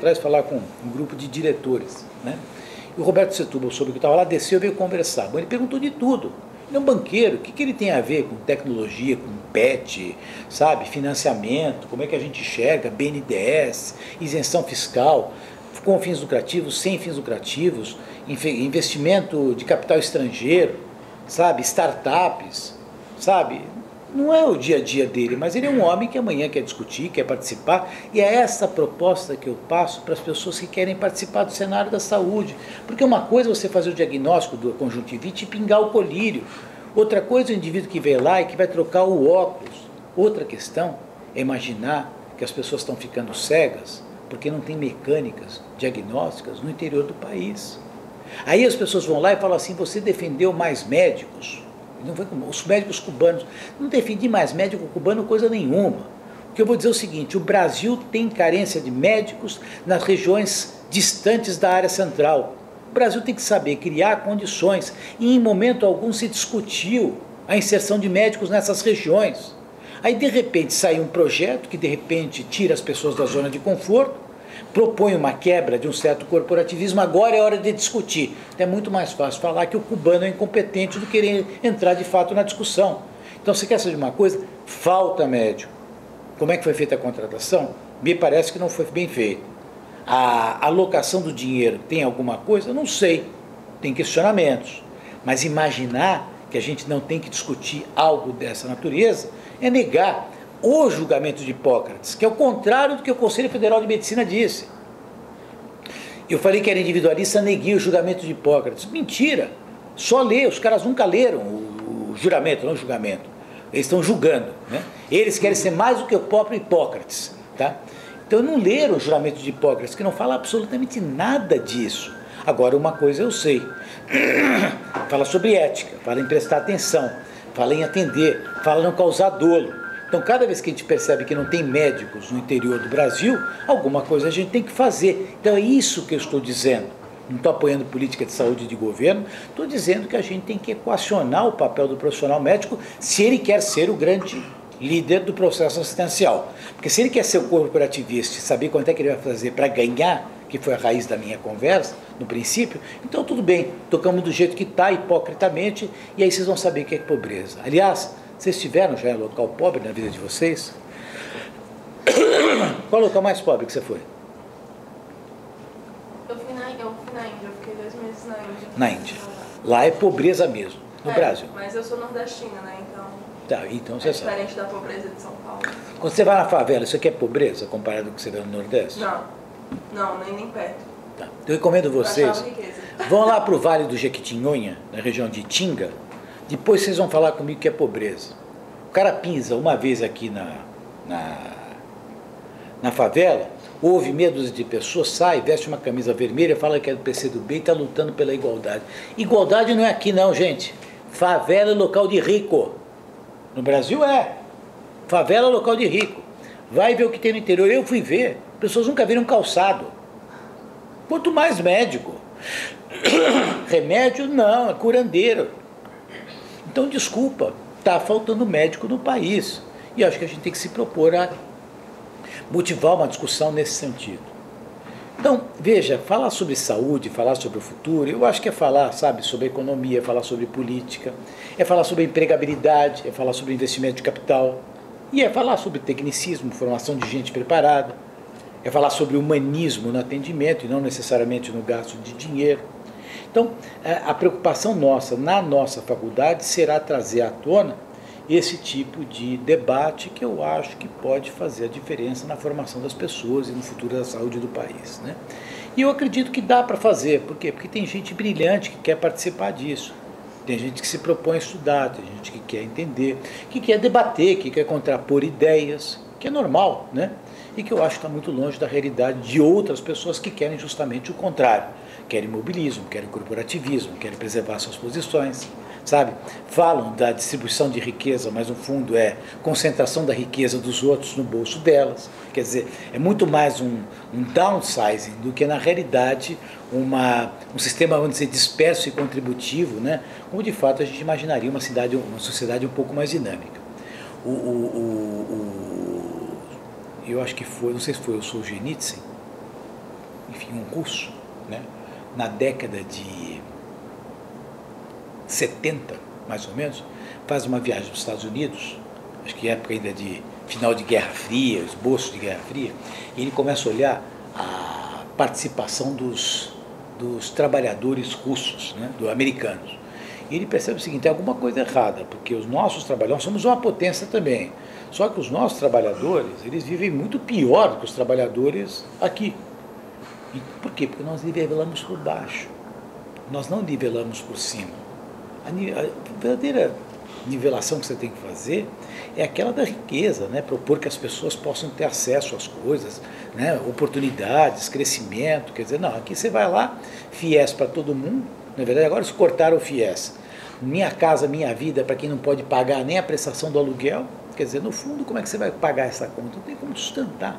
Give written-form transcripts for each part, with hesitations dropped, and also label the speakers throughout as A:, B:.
A: atrás falar com um grupo de diretores, né? E o Roberto Setúbal, soube que estava lá, desceu e veio conversar. Bom, ele perguntou de tudo. Ele é um banqueiro, o que ele tem a ver com tecnologia, com PET, sabe, financiamento, como é que a gente enxerga, BNDES, isenção fiscal, com fins lucrativos, sem fins lucrativos, investimento de capital estrangeiro, sabe, startups, sabe? Não é o dia a dia dele, mas ele é um homem que amanhã quer discutir, quer participar, e é essa proposta que eu passo para as pessoas que querem participar do cenário da saúde. Porque uma coisa é você fazer o diagnóstico do conjuntivite e pingar o colírio. Outra coisa é o indivíduo que vem lá e que vai trocar o óculos. Outra questão é imaginar que as pessoas estão ficando cegas porque não tem mecânicas diagnósticas no interior do país. Aí as pessoas vão lá e falam assim, você defendeu mais médicos. Não foi como os médicos cubanos. Não defendi mais médico cubano coisa nenhuma. O que eu vou dizer é o seguinte, o Brasil tem carência de médicos nas regiões distantes da área central. O Brasil tem que saber criar condições e em momento algum se discutiu a inserção de médicos nessas regiões. Aí de repente sai um projeto que de repente tira as pessoas da zona de conforto, propõe uma quebra de um certo corporativismo, agora é hora de discutir. É muito mais fácil falar que o cubano é incompetente do que querer entrar de fato na discussão. Então, você quer saber de uma coisa? Falta médico. Como é que foi feita a contratação? Me parece que não foi bem feita. A alocação do dinheiro tem alguma coisa? Não sei. Tem questionamentos. Mas imaginar que a gente não tem que discutir algo dessa natureza é negar o julgamento de Hipócrates, que é o contrário do que o Conselho Federal de Medicina disse. Eu falei que era individualista, neguei o julgamento de Hipócrates. Mentira! Só lê, os caras nunca leram o juramento, não o julgamento. Eles estão julgando, né? Eles querem ser mais do que o próprio Hipócrates, tá? Então não leram o juramento de Hipócrates, que não fala absolutamente nada disso. Agora, uma coisa eu sei, fala sobre ética, fala em prestar atenção, fala em atender, fala em não causar dolo. Então, cada vez que a gente percebe que não tem médicos no interior do Brasil, alguma coisa a gente tem que fazer. Então, é isso que eu estou dizendo. Não estou apoiando política de saúde de governo, estou dizendo que a gente tem que equacionar o papel do profissional médico se ele quer ser o grande líder do processo assistencial. Porque se ele quer ser o corporativista e saber quanto é que ele vai fazer para ganhar, que foi a raiz da minha conversa, no princípio, então tudo bem, tocamos do jeito que está, hipocritamente, e aí vocês vão saber o que é pobreza. Aliás, vocês estiveram já em local pobre na vida de vocês? Qual é o local mais pobre que você foi?
B: Eu fui na Índia, eu fiquei 2 meses na Índia.
A: Na Índia. Lá é pobreza mesmo, no Brasil.
B: Mas eu sou nordestina, né, então...
A: Tá, então você sabe.
B: É diferente da pobreza de São Paulo.
A: Quando você vai na favela, isso aqui é pobreza comparado com o que você vê no Nordeste?
B: Não, nem perto.
A: Tá. Eu recomendo vocês,
B: riqueza.
A: vão lá para o Vale do Jequitinhonha, na região de Itinga, depois vocês vão falar comigo que é pobreza. O cara pisa uma vez aqui na favela, ouve meia dúzia de pessoas, sai, veste uma camisa vermelha, fala que é do PCdoB e está lutando pela igualdade. Igualdade não é aqui não, gente. Favela é local de rico. No Brasil é. Favela é local de rico. Vai ver o que tem no interior. Eu fui ver. Pessoas nunca viram calçado. Quanto mais médico. Remédio não, é curandeiro. Então, desculpa, está faltando médico no país. E acho que a gente tem que se propor a motivar uma discussão nesse sentido. Então, veja, falar sobre saúde, falar sobre o futuro, eu acho que é falar, sabe, sobre economia, é falar sobre política, é falar sobre empregabilidade, é falar sobre investimento de capital, e é falar sobre tecnicismo, formação de gente preparada, é falar sobre humanismo no atendimento e não necessariamente no gasto de dinheiro. Então, a preocupação nossa, na nossa faculdade, será trazer à tona esse tipo de debate que eu acho que pode fazer a diferença na formação das pessoas e no futuro da saúde do país, né? E eu acredito que dá para fazer. Por quê? Porque tem gente brilhante que quer participar disso. Tem gente que se propõe a estudar, tem gente que quer entender, que quer debater, que quer contrapor ideias, que é normal, né? E que eu acho que está muito longe da realidade de outras pessoas que querem justamente o contrário. Querem mobilismo, querem corporativismo, querem preservar suas posições, sabe? Falam da distribuição de riqueza, mas no fundo é concentração da riqueza dos outros no bolso delas. Quer dizer, é muito mais um downsizing do que, na realidade, um sistema, vamos dizer, disperso e contributivo, né? Como de fato a gente imaginaria uma sociedade um pouco mais dinâmica. Eu acho que foi, não sei se foi o Solzhenitsyn, enfim, um russo, né, na década de 70, mais ou menos, faz uma viagem para os Estados Unidos, acho que época ainda de final de Guerra Fria, esboço de Guerra Fria, e ele começa a olhar a participação dos trabalhadores russos, né, dos americanos. E ele percebe o seguinte, tem alguma coisa errada, porque os nossos trabalhadores, nós somos uma potência também, só que os nossos trabalhadores, eles vivem muito pior do que os trabalhadores aqui. E por quê? Porque nós nivelamos por baixo, nós não nivelamos por cima. A verdadeira nivelação que você tem que fazer é aquela da riqueza, né? Propor que as pessoas possam ter acesso às coisas, né? Oportunidades, crescimento, quer dizer, não, aqui você vai lá, FIES para todo mundo, na verdade agora eles cortaram o FIES, Minha Casa Minha Vida para quem não pode pagar nem a prestação do aluguel, quer dizer, no fundo como é que você vai pagar essa conta? Não tem como sustentar.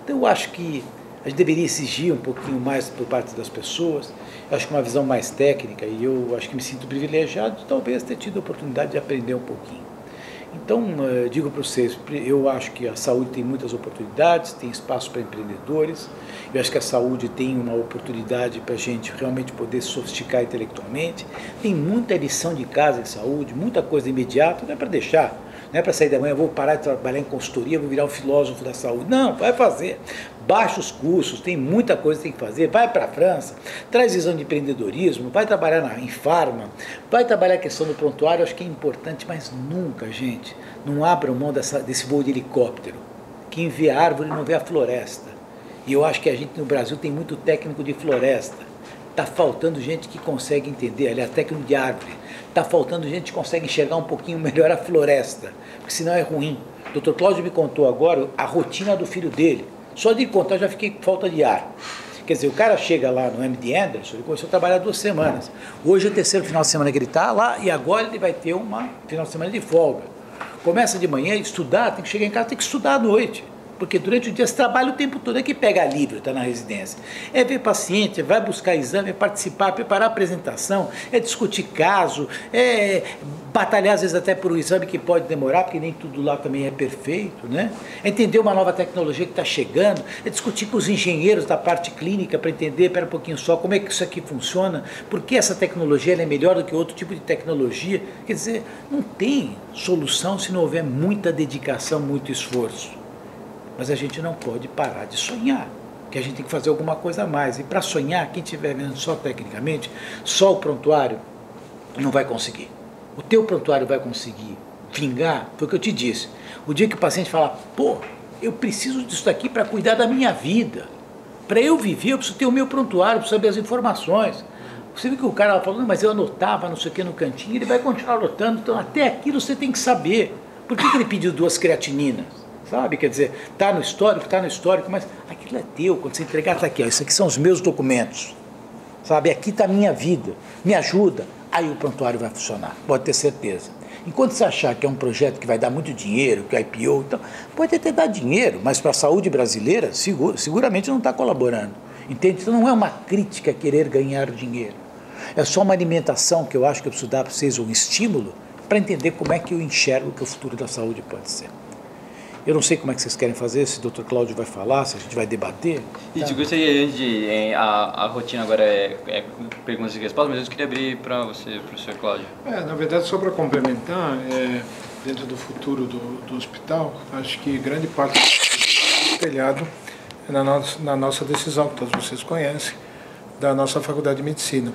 A: Então eu acho que a gente deveria exigir um pouquinho mais por parte das pessoas, eu acho que uma visão mais técnica, e eu acho que me sinto privilegiado de talvez ter tido a oportunidade de aprender um pouquinho. Então, digo para vocês, eu acho que a saúde tem muitas oportunidades, tem espaço para empreendedores, eu acho que a saúde tem uma oportunidade para a gente realmente poder se sofisticar intelectualmente, tem muita lição de casa em saúde, muita coisa imediata, não é para deixar, não é para sair da manhã, vou parar de trabalhar em consultoria, vou virar um filósofo da saúde, não, vai fazer, baixa os custos, tem muita coisa que tem que fazer, vai para a França, traz visão de empreendedorismo, vai trabalhar em farma, vai trabalhar a questão do prontuário, acho que é importante, mas nunca, gente, não abram mão desse voo de helicóptero. Quem vê a árvore não vê a floresta. E eu acho que a gente no Brasil tem muito técnico de floresta. Está faltando gente que consegue entender, aliás, técnico de árvore. Está faltando gente que consegue enxergar um pouquinho melhor a floresta, porque senão é ruim. O Dr. Cláudio me contou agora a rotina do filho dele. Só de contar eu já fiquei com falta de ar. Quer dizer, o cara chega lá no MD Anderson, ele começou a trabalhar 2 semanas. Hoje é o 3º final de semana que ele está lá e agora ele vai ter um final de semana de folga. Começa de manhã a estudar, tem que chegar em casa, tem que estudar à noite. Porque durante o dia você trabalha o tempo todo, é que pega livro, está na residência. É ver paciente, vai buscar exame, é participar, preparar apresentação, é discutir caso, é batalhar às vezes até por um exame que pode demorar, porque nem tudo lá também é perfeito, né? É entender uma nova tecnologia que está chegando, é discutir com os engenheiros da parte clínica para entender, espera um pouquinho só, como é que isso aqui funciona, por que essa tecnologia ela é melhor do que outro tipo de tecnologia. Quer dizer, não tem solução se não houver muita dedicação, muito esforço. Mas a gente não pode parar de sonhar, que a gente tem que fazer alguma coisa a mais. E para sonhar, quem estiver vendo só tecnicamente, só o prontuário não vai conseguir. O teu prontuário vai conseguir vingar, foi o que eu te disse. O dia que o paciente fala, pô, eu preciso disso daqui para cuidar da minha vida. Para eu viver, eu preciso ter o meu prontuário, eu preciso saber as informações. Você viu que o cara falou, mas eu anotava não sei o que no cantinho, ele vai continuar anotando, então até aquilo você tem que saber. Por que ele pediu 2 creatininas? Sabe, quer dizer, está no histórico, mas aquilo é teu, quando você entregar, está aqui, ó, isso aqui são os meus documentos, sabe, aqui está a minha vida, me ajuda, aí o prontuário vai funcionar, pode ter certeza. Enquanto você achar que é um projeto que vai dar muito dinheiro, que é IPO, então, pode até dar dinheiro, mas para a saúde brasileira, seguramente não está colaborando, entende? Então não é uma crítica querer ganhar dinheiro, é só uma alimentação que eu acho que eu preciso dar para vocês, um estímulo, para entender como é que eu enxergo que o futuro da saúde pode ser. Eu não sei como é que vocês querem fazer, se o Dr. Cláudio vai falar, se a gente vai debater.
C: E te gostaria de... A rotina agora é perguntas e respostas, mas eu queria abrir para você, professor Cláudio.
D: Na verdade, só para complementar, dentro do futuro do hospital, acho que grande parte do telhado é na nossa decisão, que todos vocês conhecem, da nossa Faculdade de Medicina,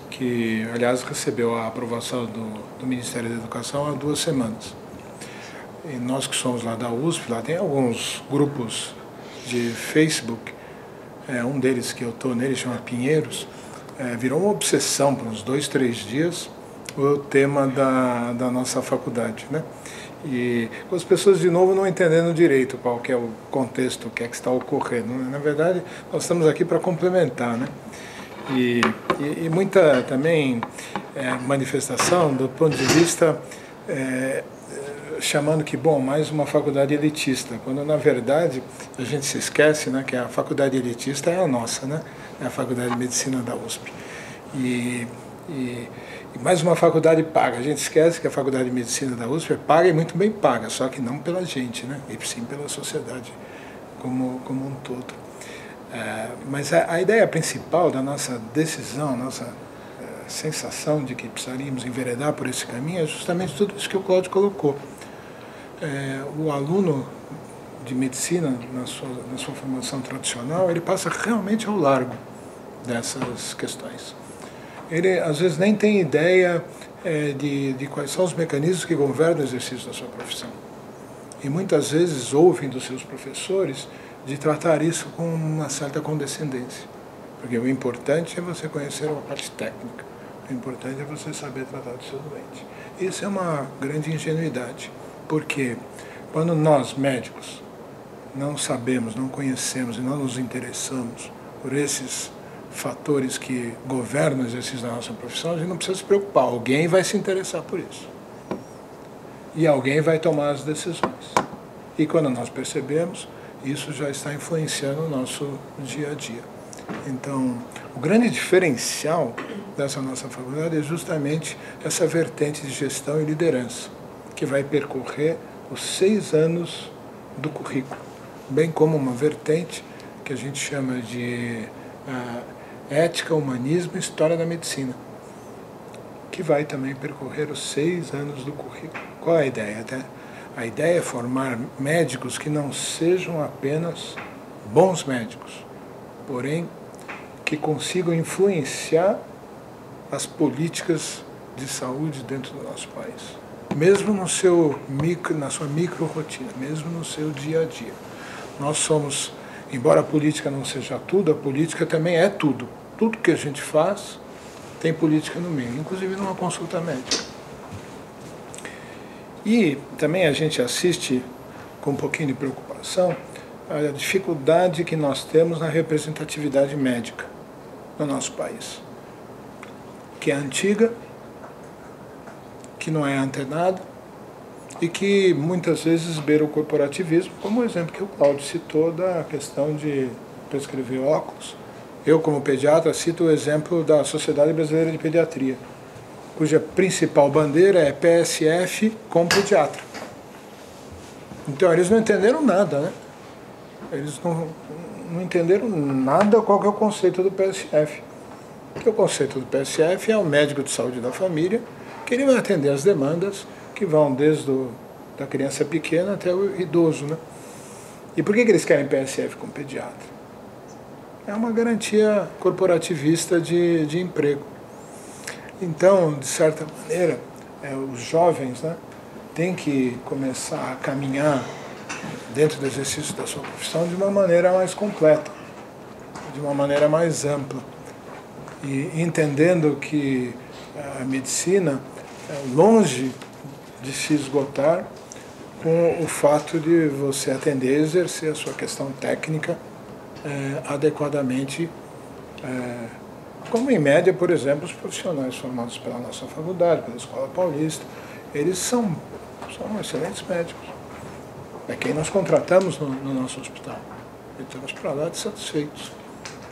D: que, aliás, recebeu a aprovação do Ministério da Educação há 2 semanas. E nós que somos lá da USP, lá tem alguns grupos de Facebook, um deles que eu estou nele, chama Pinheiros, virou uma obsessão por uns 2, 3 dias, o tema da nossa faculdade, né? E com as pessoas, de novo, não entendendo direito qual que é o contexto, o que é que está ocorrendo. Na verdade, nós estamos aqui para complementar, né? E muita também manifestação do ponto de vista... chamando que, bom, mais uma faculdade elitista, quando na verdade a gente se esquece, né, que a faculdade elitista é a nossa, né, é a Faculdade de Medicina da USP. E mais uma faculdade paga, a gente esquece que a Faculdade de Medicina da USP é paga e muito bem paga, só que não pela gente, né, e sim pela sociedade como um todo. Mas a ideia principal da nossa decisão, a nossa sensação de que precisaríamos enveredar por esse caminho é justamente tudo isso que o Cláudio colocou. O aluno de medicina, na sua formação tradicional, ele passa realmente ao largo dessas questões. Ele, às vezes, nem tem ideia de quais são os mecanismos que governam o exercício da sua profissão. E muitas vezes ouvem dos seus professores de tratar isso com uma certa condescendência. Porque o importante é você conhecer a parte técnica. O importante é você saber tratar do seu doente. Isso é uma grande ingenuidade. Porque quando nós, médicos, não sabemos, não conhecemos e não nos interessamos por esses fatores que governam o exercício da nossa profissão, a gente não precisa se preocupar. Alguém vai se interessar por isso. E alguém vai tomar as decisões. E quando nós percebemos, isso já está influenciando o nosso dia a dia. Então, o grande diferencial dessa nossa faculdade é justamente essa vertente de gestão e liderança, que vai percorrer os 6 anos do currículo, bem como uma vertente que a gente chama de ética, humanismo e história da medicina, que vai também percorrer os 6 anos do currículo. Qual é a ideia? A ideia é formar médicos que não sejam apenas bons médicos, porém que consigam influenciar as políticas de saúde dentro do nosso país, mesmo no seu na sua micro-rotina, mesmo no seu dia a dia. Nós somos, embora a política não seja tudo, a política também é tudo. Tudo que a gente faz tem política no meio, inclusive numa consulta médica. E também a gente assiste com um pouquinho de preocupação a dificuldade que nós temos na representatividade médica no nosso país, que é antiga, que não é antenada e que muitas vezes beira o corporativismo, como o exemplo que o Cláudio citou da questão de prescrever óculos. Eu, como pediatra, cito o exemplo da Sociedade Brasileira de Pediatria, cuja principal bandeira é PSF com pediatra. Então, eles não entenderam nada, né? Eles não entenderam nada qual que é o conceito do PSF. Porque o conceito do PSF é o médico de saúde da família, que ele vai atender as demandas que vão desde da criança pequena até o idoso, né? E por que eles querem PSF com pediatra? É uma garantia corporativista de emprego. Então, de certa maneira, os jovens, né, têm que começar a caminhar dentro do exercício da sua profissão de uma maneira mais completa, de uma maneira mais ampla. E entendendo que a medicina é longe de se esgotar com o fato de você atender e exercer a sua questão técnica adequadamente, como em média, por exemplo, os profissionais formados pela nossa faculdade, pela Escola Paulista, eles são excelentes médicos. É quem nós contratamos no nosso hospital. E estamos para lá de satisfeitos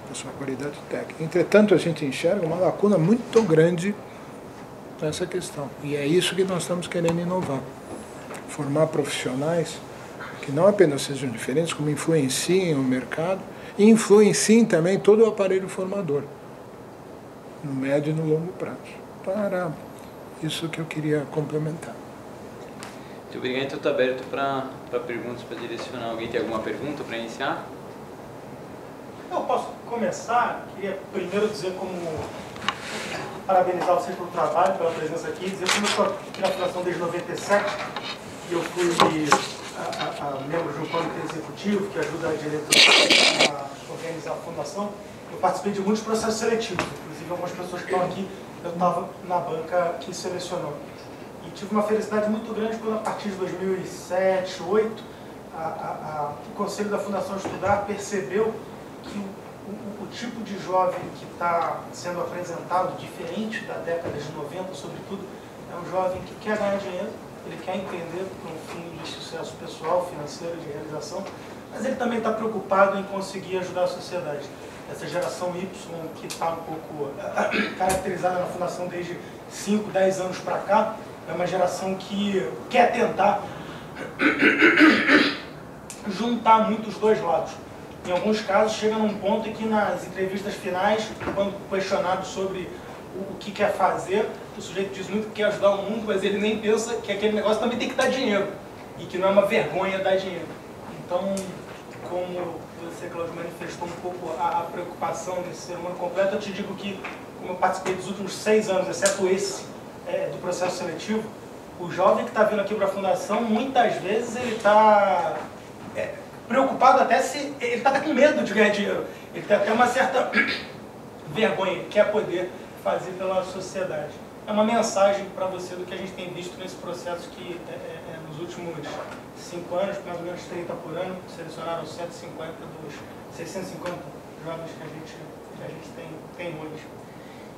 D: com a sua qualidade técnica. Entretanto, a gente enxerga uma lacuna muito grande nessa questão. E é isso que nós estamos querendo inovar. Formar profissionais que não apenas sejam diferentes, como influenciem o mercado e influenciem também todo o aparelho formador, no médio e no longo prazo. Então, era isso que eu queria complementar.
C: Muito obrigado. Então, está aberto para perguntas, para direcionar. Alguém tem alguma pergunta para iniciar?
E: Eu posso começar. Queria primeiro dizer parabenizar vocês pelo trabalho, pela presença aqui, dizer como eu estou aqui na Fundação desde 97, e eu fui membro de um comitê executivo que ajuda a diretoria a organizar a Fundação. Eu participei de muitos processos seletivos, inclusive algumas pessoas que estão aqui, eu estava na banca que selecionou. E tive uma felicidade muito grande quando, a partir de 2007, 2008, o Conselho da Fundação Estudar percebeu que o tipo de jovem que está sendo apresentado, diferente da década de 90, sobretudo, é um jovem que quer ganhar dinheiro, ele quer empreender para um fim de sucesso pessoal, financeiro, de realização, mas ele também está preocupado em conseguir ajudar a sociedade. Essa geração Y, que está um pouco caracterizada na Fundação desde 5, 10 anos para cá, é uma geração que quer tentar juntar muito os dois lados. Em alguns casos, chega num ponto em que nas entrevistas finais, quando questionado sobre o que quer fazer, o sujeito diz muito que quer ajudar o mundo, mas ele nem pensa que aquele negócio também tem que dar dinheiro, e que não é uma vergonha dar dinheiro. Então, como você, Cláudio, manifestou um pouco a preocupação desse ser humano completo, eu te digo que, como eu participei dos últimos 6 anos, exceto esse, do processo seletivo, o jovem que está vindo aqui para a Fundação, muitas vezes ele está preocupado até se... Ele está até com medo de ganhar dinheiro. Ele tem até uma certa vergonha, ele quer poder fazer pela sociedade. É uma mensagem para você do que a gente tem visto nesse processo que, nos últimos 5 anos, mais ou menos 30 por ano, selecionaram 150 dos 650 jovens que a gente tem hoje.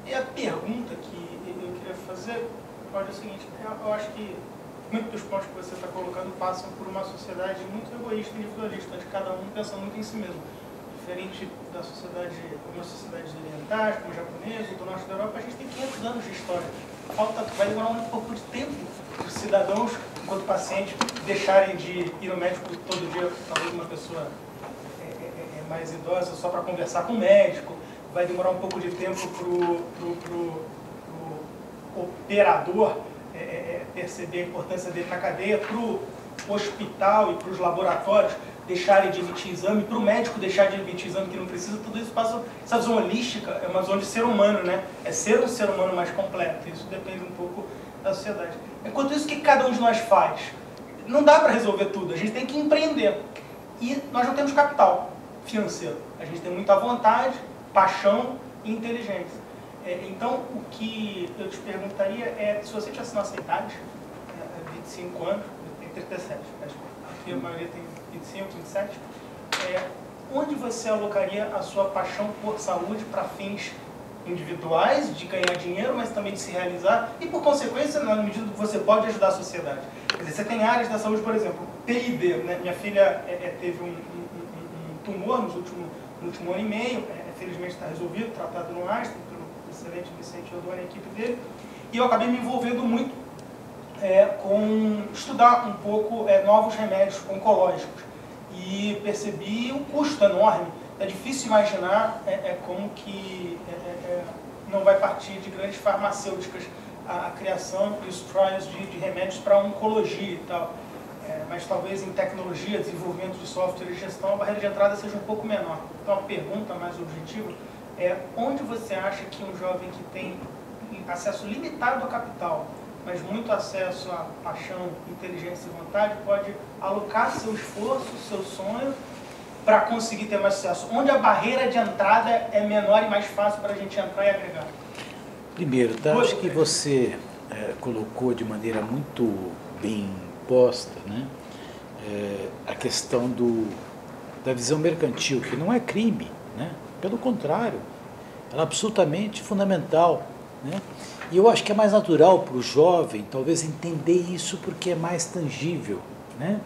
E: E a pergunta que eu queria fazer, Cláudio, é o seguinte: eu acho que muitos dos pontos que você está colocando passam por uma sociedade muito egoísta e individualista, onde cada um pensa muito em si mesmo. Diferente da sociedade, algumas sociedades orientais, como a japonesa, do norte da Europa, a gente tem 500 anos de história. Vai demorar um pouco de tempo para os cidadãos, enquanto pacientes, deixarem de ir ao médico todo dia, talvez uma pessoa mais idosa, só para conversar com o médico. Vai demorar um pouco de tempo para o operador perceber a importância dele na cadeia, para o hospital e para os laboratórios deixarem de emitir exame, para o médico deixar de emitir exame que não precisa. Tudo isso passa. Essa visão holística é uma visão de ser humano, né? É ser um ser humano mais completo. Isso depende um pouco da sociedade. Enquanto isso, o que cada um de nós faz? Não dá para resolver tudo, a gente tem que empreender. E nós não temos capital financeiro. A gente tem muita vontade, paixão e inteligência. Então, o que eu te perguntaria é, se você tivesse nossa idade, 25 anos, eu tenho 37, aqui a maioria tem 25, 27, onde você alocaria a sua paixão por saúde para fins individuais, de ganhar dinheiro, mas também de se realizar, e por consequência, na medida que você pode ajudar a sociedade? Quer dizer, você tem áreas da saúde, por exemplo, PID, né? Minha filha teve um tumor no último ano e meio, felizmente está resolvido, tratado no Einstein, pelo excelente Vicente Odoni e a equipe dele, e eu acabei me envolvendo muito com estudar um pouco novos remédios oncológicos, e percebi um custo enorme. É difícil imaginar como que não vai partir de grandes farmacêuticas a criação e os trials de remédios para oncologia e tal. Mas talvez em tecnologia, desenvolvimento de software e gestão, a barreira de entrada seja um pouco menor. Então a pergunta mais objetiva é: onde você acha que um jovem que tem acesso limitado ao capital, mas muito acesso à paixão, inteligência e vontade, pode alocar seu esforço, seu sonho, para conseguir ter mais sucesso? Onde a barreira de entrada é menor e mais fácil para a gente entrar e agregar?
A: Primeiro, acho que você colocou de maneira muito bem posta, né, a questão da visão mercantil, que não é crime, né? Pelo contrário, ela é absolutamente fundamental, né? E eu acho que é mais natural para o jovem, talvez, entender isso porque é mais tangível, né?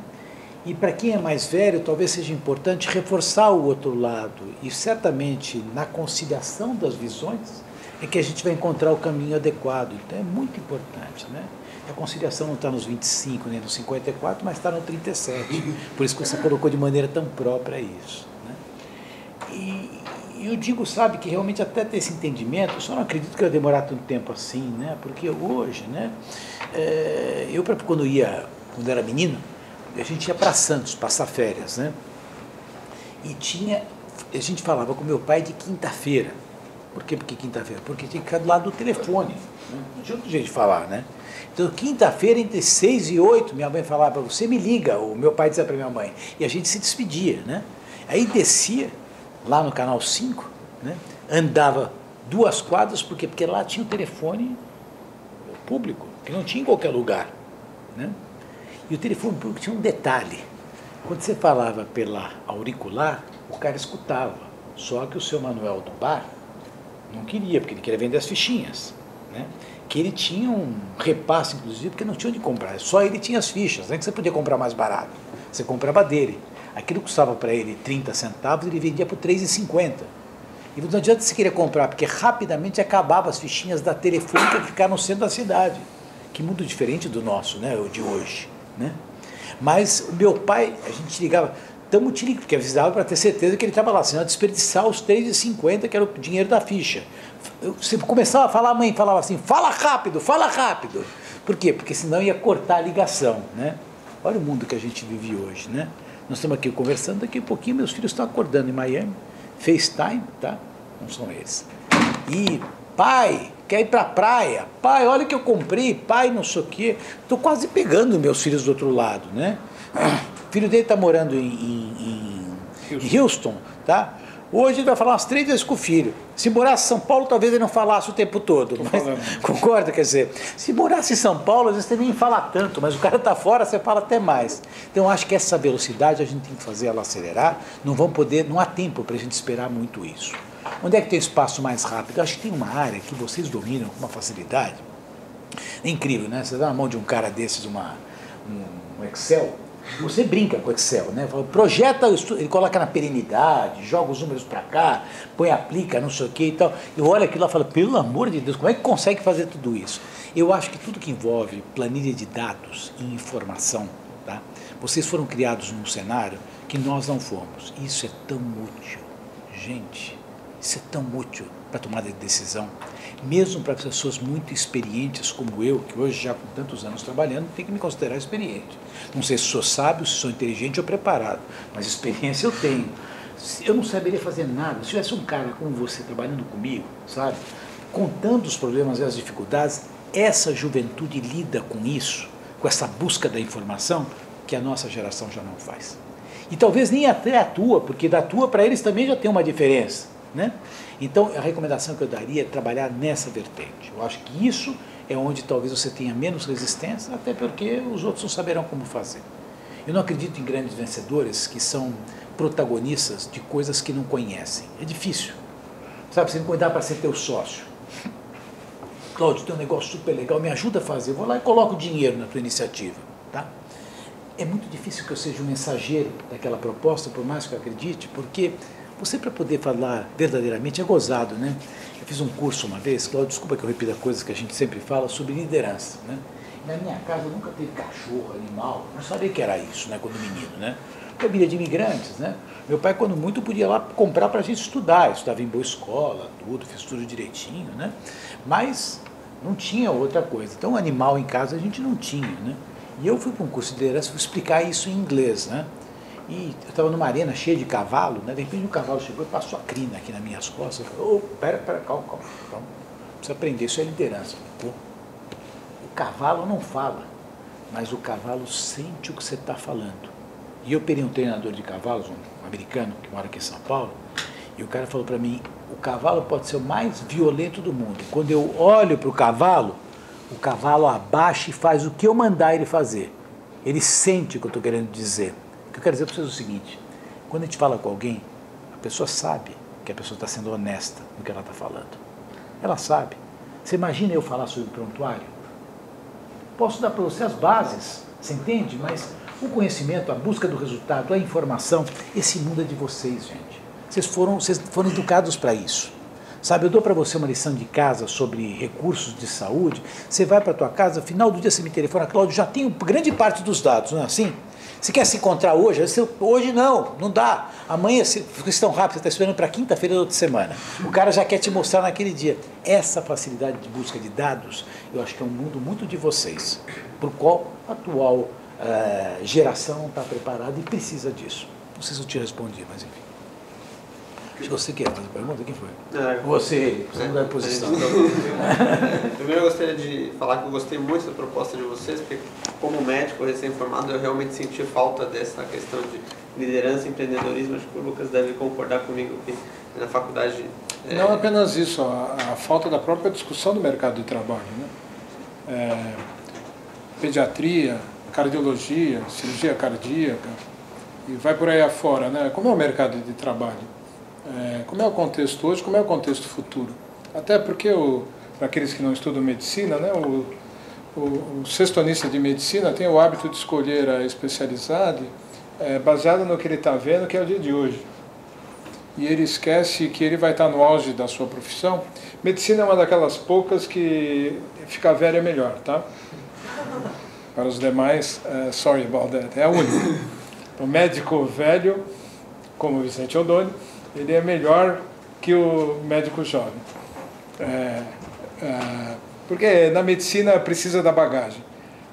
A: E para quem é mais velho, talvez seja importante reforçar o outro lado. E certamente, na conciliação das visões, é que a gente vai encontrar o caminho adequado. Então é muito importante, né? A conciliação não está nos 25 nem nos 54, mas está no 37. Por isso que você colocou de maneira tão própria isso, né? E eu digo, sabe, que realmente até ter esse entendimento, eu só não acredito que vai demorar tanto tempo assim, né? Porque hoje, né, quando era menino, a gente ia para Santos passar férias, né? E a gente falava com meu pai de quinta-feira. Por quê? Porque quinta-feira? Porque tinha que ficar do lado do telefone, né? Não tinha outro jeito de falar, né? Então, quinta-feira, entre 6 e 8, minha mãe falava: você me liga, o meu pai dizia para minha mãe, e a gente se despedia, né? Aí descia lá no canal 5, né? Andava 2 quadras, por quê? Porque lá tinha o telefone público, que não tinha em qualquer lugar, né? E o telefone público tinha um detalhe: quando você falava pela auricular, o cara escutava, só que o seu Manuel do bar não queria, porque ele queria vender as fichinhas, né? Que ele tinha um repasse, inclusive, porque não tinha onde comprar, só ele tinha as fichas, né? Que você podia comprar mais barato, você comprava dele. Aquilo custava para ele 30 centavos, ele vendia por R$3,50. E não adianta você querer comprar, porque rapidamente acabava as fichinhas da telefônica que ficaram no centro da cidade. Que mundo diferente do nosso, né? O de hoje, né? Mas o meu pai, a gente ligava, estamos utilizando, porque avisava para ter certeza que ele estava lá, senão desperdiçar os R$3,50, que era o dinheiro da ficha. Você começava a falar, a mãe falava assim, fala rápido, fala rápido. Por quê? Porque senão ia cortar a ligação, né? Olha o mundo que a gente vive hoje, né? Nós estamos aqui conversando, daqui a pouquinho meus filhos estão acordando em Miami, FaceTime, tá? Não são eles. E, pai, quer ir para a praia? Pai, olha o que eu comprei, pai, não sei o quê. Estou quase pegando meus filhos do outro lado, né? O filho dele está morando em Houston, tá? Hoje ele vai falar umas 3 vezes com o filho. Se morasse em São Paulo, talvez ele não falasse o tempo todo. Mas, concorda? Quer dizer, se morasse em São Paulo, às vezes você nem fala tanto, mas o cara está fora, você fala até mais. Então, eu acho que essa velocidade a gente tem que fazer ela acelerar. Não há tempo para a gente esperar muito isso. Onde é que tem espaço mais rápido? Eu acho que tem uma área que vocês dominam com uma facilidade. É incrível, né? Você dá na mão de um cara desses um Excel. Você brinca com o Excel, né? Projeta, ele coloca na perenidade, joga os números para cá, põe, aplica, não sei o que e tal. Eu olho aquilo lá e falo, pelo amor de Deus, como é que consegue fazer tudo isso? Eu acho que tudo que envolve planilha de dados e informação, tá? Vocês foram criados num cenário que nós não fomos. Isso é tão útil, gente, isso é tão útil para tomada de decisão. Mesmo para pessoas muito experientes como eu, que hoje já com tantos anos trabalhando, tem que me considerar experiente. Não sei se sou sábio, se sou inteligente ou preparado, mas experiência eu tenho. Eu não saberia fazer nada. Se tivesse um cara como você trabalhando comigo, sabe, contando os problemas e as dificuldades, essa juventude lida com isso, com essa busca da informação, que a nossa geração já não faz. E talvez nem até atua, porque da tua para eles também já tem uma diferença, né? Então, a recomendação que eu daria é trabalhar nessa vertente. Eu acho que isso é onde talvez você tenha menos resistência, até porque os outros não saberão como fazer. Eu não acredito em grandes vencedores que são protagonistas de coisas que não conhecem. É difícil. Sabe, você não pode dar para ser teu sócio. Cláudio, tem um negócio super legal, me ajuda a fazer. Eu vou lá e coloco dinheiro na tua iniciativa. Tá? É muito difícil que eu seja um mensageiro daquela proposta, por mais que eu acredite, porque você, para poder falar verdadeiramente, é gozado, né? Eu fiz um curso uma vez, Cláudio, desculpa que eu repita coisas que a gente sempre fala, sobre liderança, né? Na minha casa nunca teve cachorro, animal, não sabia que era isso, né, quando menino, né? Família de imigrantes, né? Meu pai, quando muito, podia lá comprar para a gente estudar, eu estudava em boa escola, tudo, fiz tudo direitinho, né? Mas não tinha outra coisa. Então, animal em casa a gente não tinha, né? E eu fui para um curso de liderança, fui explicar isso em inglês, né? E eu estava numa arena cheia de cavalo, né? De repente um cavalo chegou e passou a crina aqui nas minhas costas. Eu falei, pera, calma. Precisa aprender, isso é liderança. Pô, o cavalo não fala, mas o cavalo sente o que você está falando. E eu peguei um treinador de cavalos, um americano, que mora aqui em São Paulo, e o cara falou para mim, o cavalo pode ser o mais violento do mundo. Quando eu olho para o cavalo abaixa e faz o que eu mandar ele fazer. Ele sente o que eu estou querendo dizer. O que eu quero dizer para vocês é o seguinte, quando a gente fala com alguém, a pessoa sabe que a pessoa está sendo honesta no que ela está falando. Ela sabe. Você imagina eu falar sobre o prontuário? Posso dar para você as bases, você entende? Mas o conhecimento, a busca do resultado, a informação, esse mundo é de vocês, gente. Vocês foram educados para isso. Sabe, eu dou para você uma lição de casa sobre recursos de saúde, você vai para a tua casa, no final do dia você me telefona, Cláudio, já tenho grande parte dos dados, não é assim? Você quer se encontrar hoje? Hoje não dá. Amanhã, se tão rápido, você está esperando para quinta-feira da outra semana. O cara já quer te mostrar naquele dia. Essa facilidade de busca de dados, eu acho que é um mundo muito de vocês, por qual a atual geração não está preparada e precisa disso. Não sei se eu te respondi, mas enfim. Se você quer fazer pergunta, quem foi? Você mudar de posição.
F: Primeiro eu gostaria de falar que eu gostei muito da proposta de vocês, porque como médico recém-formado eu realmente senti falta dessa questão de liderança e empreendedorismo. Acho que o Lucas deve concordar comigo que na faculdade...
D: Não apenas isso, a falta da própria discussão do mercado de trabalho, né? Pediatria, cardiologia, cirurgia cardíaca, e vai por aí afora, né? Como é o mercado de trabalho? Como é o contexto hoje, como é o contexto futuro? Até porque, para aqueles que não estudam medicina, né, o sextonista de medicina tem o hábito de escolher a especialidade baseado no que ele está vendo, que é o dia de hoje. E ele esquece que ele vai estar no auge da sua profissão. Medicina é uma daquelas poucas que ficar velho é melhor, tá? Para os demais, sorry about that, é a única. O médico velho, como o Vicente Odoni, ele é melhor que o médico jovem. Porque na medicina precisa da bagagem,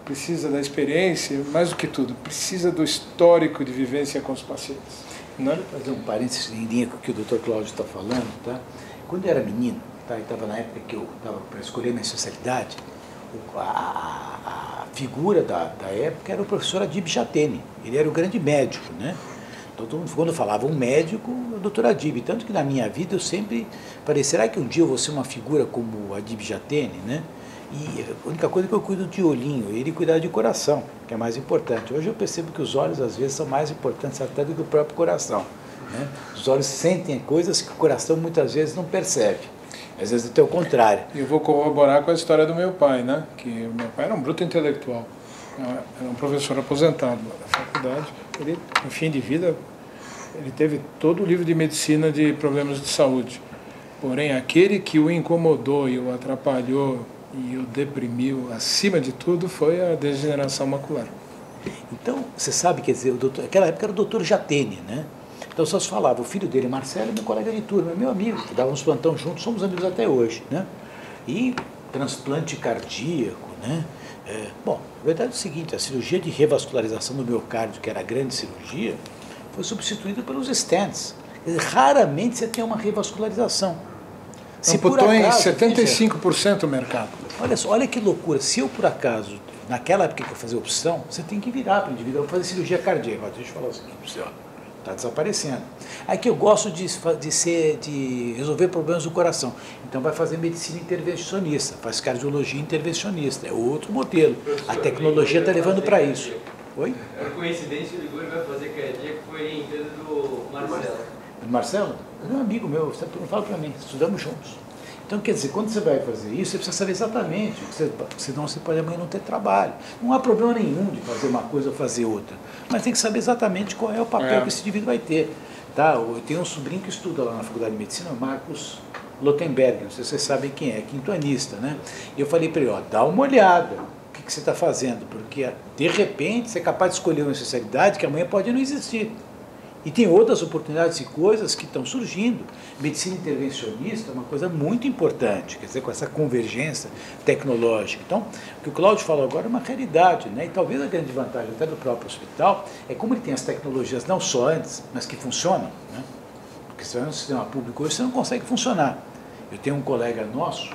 D: precisa da experiência, mais do que tudo, precisa do histórico de vivência com os pacientes. Né?
A: Vou fazer um parênteses em linha com o que o Dr. Cláudio está falando. Tá? Quando eu era menino, tá? E estava na época que eu estava para escolher minha especialidade, a figura da época era o professor Adib Jatene. Ele era o grande médico, né? Todo mundo, quando falava um médico, o doutor Adib. Tanto que na minha vida eu sempre falei, será que um dia eu vou ser uma figura como o Adib Jatene, né? E a única coisa é que eu cuido de olhinho, ele cuidar de coração, que é mais importante. Hoje eu percebo que os olhos às vezes são mais importantes até do que o próprio coração, né? Os olhos sentem coisas que o coração muitas vezes não percebe. Às vezes até o contrário.
D: Eu vou corroborar com a história do meu pai, né? Que o meu pai era um bruto intelectual. Era um professor aposentado da faculdade. Ele, no fim de vida, ele teve todo o livro de medicina de problemas de saúde. Porém, aquele que o incomodou e o atrapalhou e o deprimiu, acima de tudo, foi a degeneração macular.
A: Então, você sabe, quer dizer, naquela época era o doutor Jatene, né? Então só se falava, o filho dele, Marcelo, é meu colega de turma, é meu amigo, que dávamos plantão juntos, somos amigos até hoje, né? E transplante cardíaco, né? Bom, a verdade é o seguinte, a cirurgia de revascularização do miocárdio, que era a grande cirurgia, foi substituída pelos stents. Quer dizer, raramente você tem uma revascularização.
D: Se amputou em 75% o mercado.
A: Olha só, olha que loucura, se eu por acaso, naquela época que eu fazia opção, você tem que virar para o indivíduo, eu vou fazer cirurgia cardíaca, deixa eu falar o seguinte, senhor. Está desaparecendo. Aqui eu gosto de resolver problemas do coração. Então vai fazer medicina intervencionista, faz cardiologia intervencionista, é outro modelo. A tecnologia está levando para isso. Oi?
C: Por coincidência, o Ligor vai fazer cardíaco, foi em empresa do Marcelo.
A: Do Marcelo? Ele é um amigo meu, você não fala para mim, estudamos juntos. Então, quer dizer, quando você vai fazer isso, você precisa saber exatamente, senão você pode amanhã não ter trabalho. Não há problema nenhum de fazer uma coisa ou fazer outra, mas tem que saber exatamente qual é o papel que esse indivíduo vai ter. Tá? Eu tenho um sobrinho que estuda lá na Faculdade de Medicina, o Marcos Lotenberg, não sei se vocês sabem quem é, quintoanista, né? E eu falei para ele, dá uma olhada, o que você está fazendo, porque de repente você é capaz de escolher uma especialidade que amanhã pode não existir. E tem outras oportunidades e coisas que estão surgindo. Medicina intervencionista é uma coisa muito importante, quer dizer, com essa convergência tecnológica. Então, o que o Cláudio falou agora é uma realidade, né? E talvez a grande vantagem até do próprio hospital é como ele tem as tecnologias não só antes, mas que funcionam, né? Porque se você vai no sistema público hoje, você não consegue funcionar. Eu tenho um colega nosso,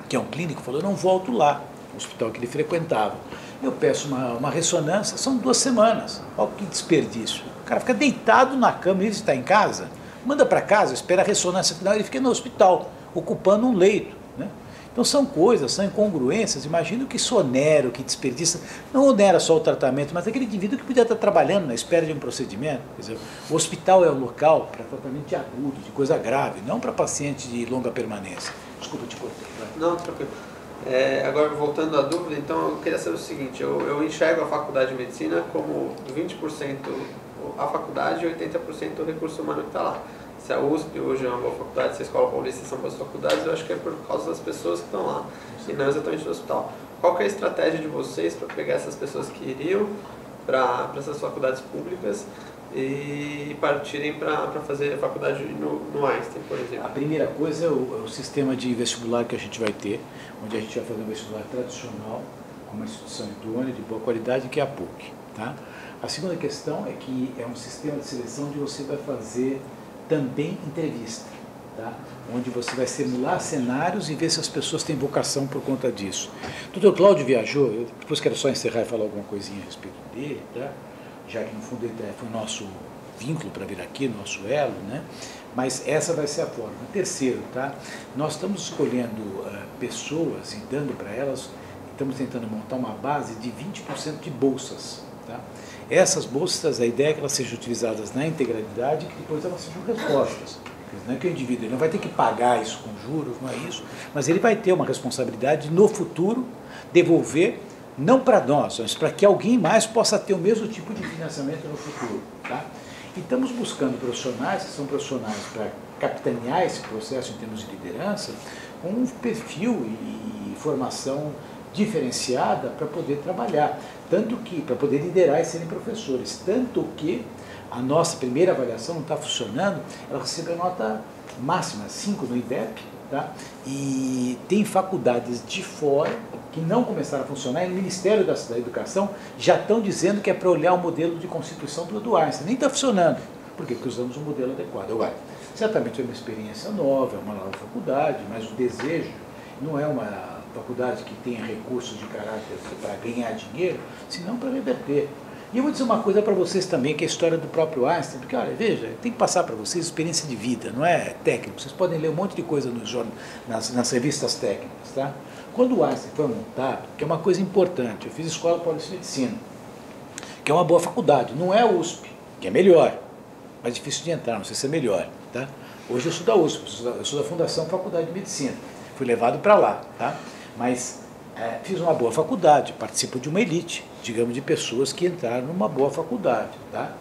A: que é um clínico, falou, eu não volto lá, no hospital que ele frequentava. Eu peço uma ressonância, são 2 semanas. Olha que desperdício. O cara fica deitado na cama, ele está em casa, manda para casa, espera a ressonância final, ele fica no hospital, ocupando um leito, né? Então são coisas, são incongruências. Imagina o que isso onera, o que desperdiça. Não onera só o tratamento, mas aquele indivíduo que podia estar trabalhando na espera de um procedimento. Quer dizer, o hospital é o local para tratamento de agudo, de coisa grave, não para paciente de longa permanência. Desculpa, te cortei. Vai.
F: Não, tranquilo. Agora, voltando à dúvida, então eu queria saber o seguinte, eu enxergo a faculdade de medicina como 20% a faculdade e 80% o recurso humano que está lá. Se a USP hoje é uma boa faculdade, se a Escola Paulista são boas faculdades, eu acho que é por causa das pessoas que estão lá, e não exatamente do hospital. Qual que é a estratégia de vocês para pegar essas pessoas que iriam para essas faculdades públicas e partirem para fazer a faculdade no Einstein, por exemplo?
A: A primeira coisa é o sistema de vestibular que a gente vai ter, onde a gente vai fazer um vestibular tradicional, com uma instituição idônea, de boa qualidade, que é a PUC. Tá? A segunda questão é que é um sistema de seleção onde você vai fazer também entrevista, tá? Onde você vai simular cenários e ver se as pessoas têm vocação por conta disso. O Dr. Cláudio viajou, eu depois quero só encerrar e falar alguma coisinha a respeito dele, tá? Já que no fundo ele foi o nosso vínculo para vir aqui, nosso elo, né? Mas essa vai ser a forma. Terceiro, tá? Nós estamos escolhendo pessoas e dando para elas, estamos tentando montar uma base de 20% de bolsas, tá? Essas bolsas, a ideia é que elas sejam utilizadas na integralidade e que depois elas sejam respostas. Não é que o indivíduo ele não vai ter que pagar isso com juros, não é isso, mas ele vai ter uma responsabilidade no futuro devolver, não para nós, mas para que alguém mais possa ter o mesmo tipo de financiamento no futuro. Tá? E estamos buscando profissionais, que são profissionais para capitanear esse processo em termos de liderança, com um perfil e formação diferenciada para poder trabalhar, tanto que, para poder liderar e serem professores, tanto que a nossa primeira avaliação não está funcionando, ela recebeu nota máxima, 5 no IDEP, tá? E tem faculdades de fora que não começaram a funcionar, e no Ministério da Educação já estão dizendo que é para olhar o modelo de constituição do Einstein, nem está funcionando. Por quê? Porque usamos um modelo adequado. Agora, certamente é uma experiência nova, é uma nova faculdade, mas o desejo não é uma faculdade que tenha recursos de caráter para ganhar dinheiro, senão para reverter. E eu vou dizer uma coisa para vocês também, que é a história do próprio Einstein, porque, olha, veja, tem que passar para vocês experiência de vida, não é técnico. Vocês podem ler um monte de coisa nas revistas técnicas, tá? Quando o Einstein foi montado, que é uma coisa importante, eu fiz Escola Paulista de Medicina, que é uma boa faculdade, não é a USP, que é melhor, mas difícil de entrar, não sei se é melhor, tá? Hoje eu sou da USP, eu sou da Fundação Faculdade de Medicina, fui levado para lá, tá? Mas fiz uma boa faculdade, participo de uma elite, digamos, de pessoas que entraram numa boa faculdade, tá?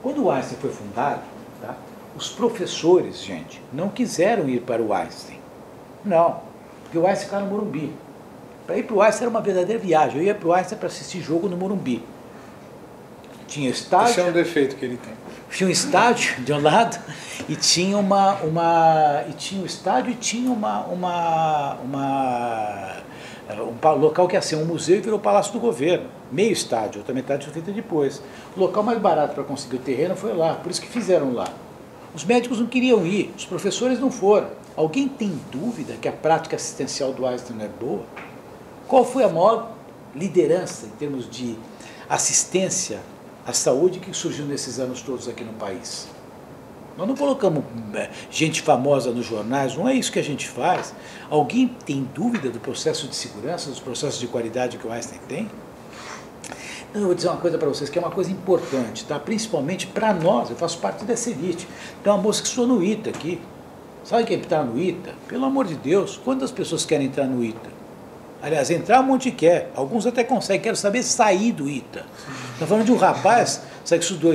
A: Quando o Einstein foi fundado, tá? Os professores, gente, não quiseram ir para o Einstein, não, porque o Einstein ficava no Morumbi. Para ir para o Einstein era uma verdadeira viagem, eu ia para o Einstein para assistir jogo no Morumbi. Tinha estádio.
D: Esse é um defeito que ele tem.
A: Tinha um estádio de um lado e tinha tinha um estádio e tinha um local que ia ser um museu e virou Palácio do Governo. Meio estádio, outra metade foi feita depois. O local mais barato para conseguir o terreno foi lá, por isso que fizeram lá. Os médicos não queriam ir, os professores não foram. Alguém tem dúvida que a prática assistencial do Einstein não é boa? Qual foi a maior liderança em termos de assistência à saúde que surgiu nesses anos todos aqui no país? Nós não colocamos gente famosa nos jornais, não é isso que a gente faz. Alguém tem dúvida do processo de segurança, dos processos de qualidade que o Einstein tem? Então, eu vou dizer uma coisa para vocês, que é uma coisa importante, tá? Principalmente para nós, eu faço parte dessa elite. Tem uma moça que estudou no ITA aqui. Sabe quem está no ITA? Pelo amor de Deus, quantas pessoas querem entrar no ITA? Aliás, entrar um monte quer, alguns até conseguem, quero saber sair do ITA. Está falando de um rapaz, sabe, que estudou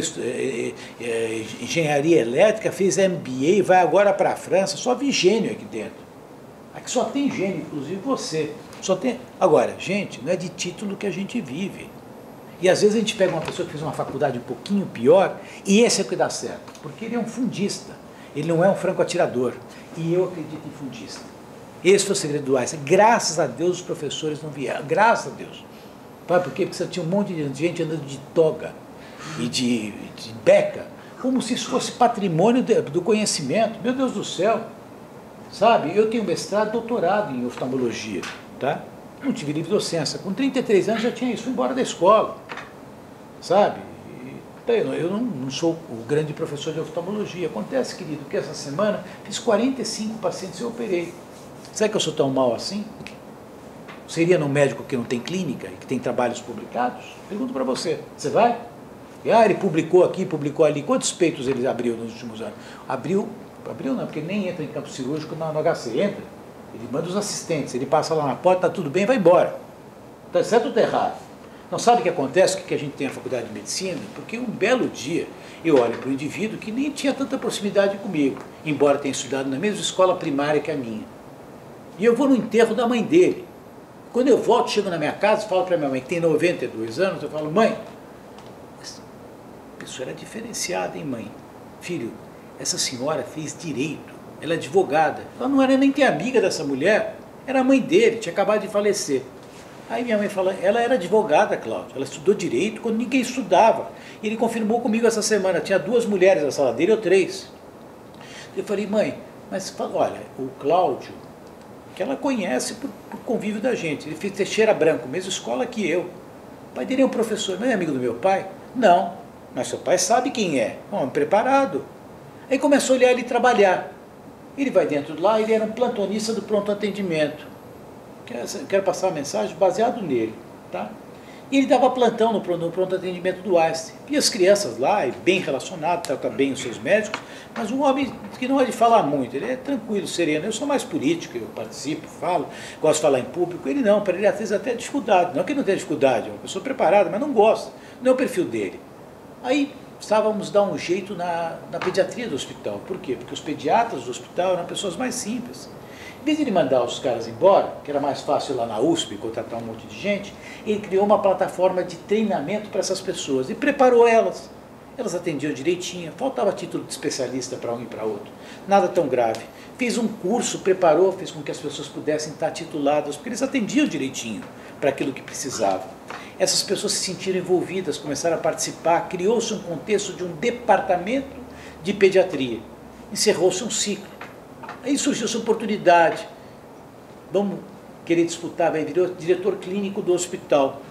A: engenharia elétrica, fez MBA e vai agora para a França, só vi gênio aqui dentro. Aqui só tem gênio, inclusive você. Só tem. Agora, gente, não é de título que a gente vive. E às vezes a gente pega uma pessoa que fez uma faculdade um pouquinho pior, e esse é o que dá certo, porque ele é um fundista, ele não é um franco-atirador. E eu acredito em fundista. Esse foi o segredo do Einstein. Graças a Deus os professores não vieram. Graças a Deus. Sabe por quê? Porque você tinha um monte de gente andando de toga e de beca, como se isso fosse patrimônio do conhecimento. Meu Deus do céu. Sabe? Eu tenho mestrado e doutorado em oftalmologia. Tá? Não tive livre docência. Com 33 anos já tinha isso. Fui embora da escola. Sabe? Eu não sou o grande professor de oftalmologia. Acontece, querido, que essa semana fiz 45 pacientes e eu operei. Será que eu sou tão mal assim? Seria num médico que não tem clínica e que tem trabalhos publicados? Pergunto para você. Você vai? Ele publicou aqui, publicou ali. Quantos peitos ele abriu nos últimos anos? Abriu não, porque ele nem entra em campo cirúrgico no HC. Entra. Ele manda os assistentes. Ele passa lá na porta, está tudo bem, vai embora. Está certo ou está errado? Não sabe o que acontece, o que a gente tem na faculdade de medicina? Porque um belo dia eu olho para um indivíduo que nem tinha tanta proximidade comigo, embora tenha estudado na mesma escola primária que a minha. E eu vou no enterro da mãe dele. Quando eu volto, chego na minha casa, falo para minha mãe, que tem 92 anos, eu falo, mãe, essa pessoa era diferenciada, hein, mãe? Filho, essa senhora fez direito, ela é advogada. Ela não era nem ter amiga dessa mulher, era a mãe dele, tinha acabado de falecer. Aí minha mãe fala, ela era advogada, Cláudio, ela estudou direito quando ninguém estudava. E ele confirmou comigo essa semana, tinha 2 mulheres na sala dele ou 3. Eu falei, mãe, mas olha, o Cláudio, que ela conhece por convívio da gente, ele fez Teixeira Branco, mesma escola que eu. O pai dele é um professor, não é amigo do meu pai? Não, mas seu pai sabe quem é, um homem preparado. Aí começou a olhar ele trabalhar. Ele vai dentro de lá, ele era um plantonista do pronto atendimento. Quero passar uma mensagem baseado nele, tá? E ele dava plantão no pronto atendimento do Einstein. E as crianças lá, bem relacionado, trata bem os seus médicos, mas um homem que não é de falar muito, ele é tranquilo, sereno. Eu sou mais político, eu participo, falo, gosto de falar em público. Ele não, para ele às vezes até dificuldade. Não que ele não tenha dificuldade, é uma pessoa preparada, mas não gosta, não é o perfil dele. Aí estávamos a dar um jeito na pediatria do hospital. Por quê? Porque os pediatras do hospital eram pessoas mais simples. Em vez de ele mandar os caras embora, que era mais fácil lá na USP contratar um monte de gente, ele criou uma plataforma de treinamento para essas pessoas e preparou elas. Elas atendiam direitinho, faltava título de especialista para um e para outro. Nada tão grave. Fez um curso, preparou, fez com que as pessoas pudessem estar tituladas, porque eles atendiam direitinho para aquilo que precisavam. Essas pessoas se sentiram envolvidas, começaram a participar, criou-se um contexto de um departamento de pediatria. Encerrou-se um ciclo. Aí surgiu essa oportunidade. Vamos querer disputar, vai vir o diretor clínico do hospital.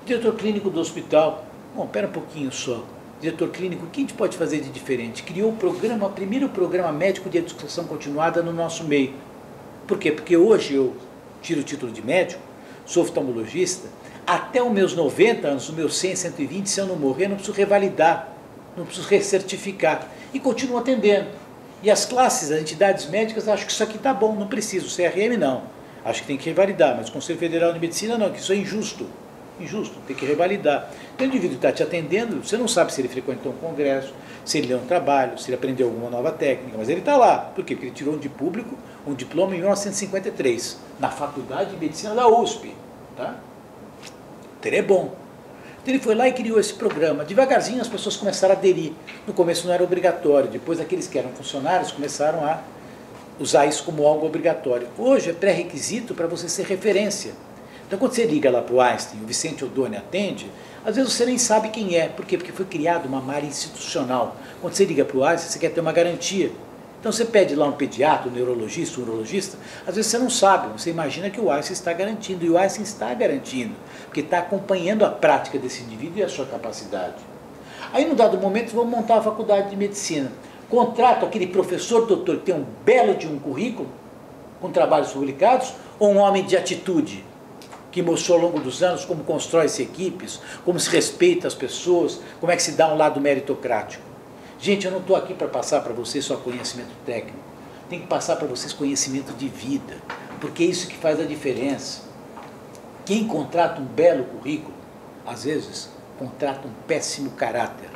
A: Diretor clínico do hospital. Bom, espera um pouquinho só. Diretor clínico, o que a gente pode fazer de diferente? Criou o primeiro programa médico de educação continuada no nosso meio. Por quê? Porque hoje eu tiro o título de médico, sou oftalmologista, até os meus 90 anos, os meus 100, 120, se eu não morrer, não preciso revalidar, não preciso recertificar. E continuo atendendo. E as classes, as entidades médicas, acham que isso aqui está bom, não preciso, o CRM não. Acho que tem que revalidar, mas o Conselho Federal de Medicina não, que isso é injusto. Injusto, tem que revalidar. Então o indivíduo está te atendendo, você não sabe se ele frequentou um congresso, se ele leu um trabalho, se ele aprendeu alguma nova técnica, mas ele está lá. Por quê? Porque ele tirou de público um diploma em 1953, na Faculdade de Medicina da USP. Tá? Então ele é bom. Então ele foi lá e criou esse programa. Devagarzinho as pessoas começaram a aderir. No começo não era obrigatório, depois aqueles que eram funcionários começaram a usar isso como algo obrigatório. Hoje é pré-requisito para você ser referência. Então quando você liga lá para o Einstein, o Vicente Oddone atende, às vezes você nem sabe quem é. Por quê? Porque foi criado uma malha institucional. Quando você liga para o Einstein, você quer ter uma garantia. Então você pede lá um pediatra, um neurologista, um urologista, às vezes você não sabe, você imagina que o Einstein está garantindo, e o Einstein está garantindo, porque está acompanhando a prática desse indivíduo e a sua capacidade. Aí, num dado momento, vamos montar a faculdade de medicina. Contrato aquele professor doutor que tem um belo de um currículo, com trabalhos publicados, ou um homem de atitude, que mostrou ao longo dos anos como constrói-se equipes, como se respeita as pessoas, como é que se dá um lado meritocrático. Gente, eu não estou aqui para passar para vocês só conhecimento técnico. Tem que passar para vocês conhecimento de vida, porque é isso que faz a diferença. Quem contrata um belo currículo, às vezes, contrata um péssimo caráter.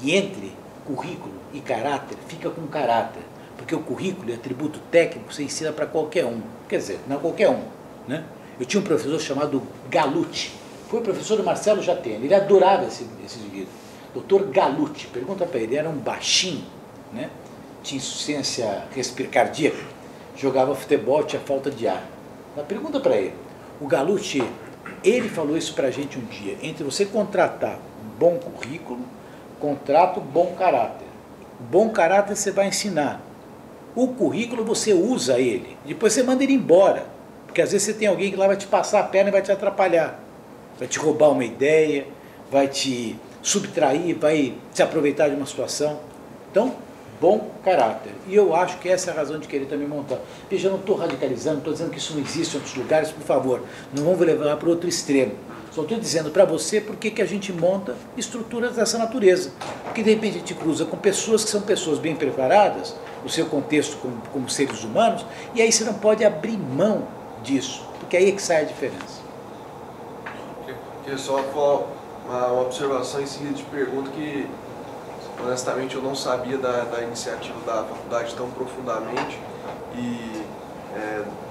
A: E entre currículo e caráter, fica com caráter. Porque o currículo e atributo técnico você ensina para qualquer um. Quer dizer, não qualquer um. Né? Eu tinha um professor chamado Galucci. Foi o professor do Marcelo Jatene. Ele adorava esse indivíduo. Doutor Galucci, pergunta para ele, era um baixinho, né? Tinha insuficiência cardíaca, jogava futebol, tinha falta de ar. Pergunta para ele, o Galucci, ele falou isso para a gente um dia, entre você contratar um bom currículo, contrata um bom caráter. O bom caráter você vai ensinar. O currículo você usa ele, depois você manda ele embora, porque às vezes você tem alguém que lá vai te passar a perna e vai te atrapalhar, vai te roubar uma ideia, vai te subtrair, vai se aproveitar de uma situação. Então, bom caráter. E eu acho que essa é a razão de querer também montar. Veja, eu não estou radicalizando, estou dizendo que isso não existe em outros lugares, por favor, não vamos levar para o outro extremo. Só estou dizendo para você por que a gente monta estruturas dessa natureza. Porque de repente a gente cruza com pessoas que são pessoas bem preparadas, no seu contexto como seres humanos, e aí você não pode abrir mão disso, porque aí é que sai a diferença.
G: Queria só uma observação em seguida de pergunta que, honestamente, eu não sabia da iniciativa da faculdade tão profundamente e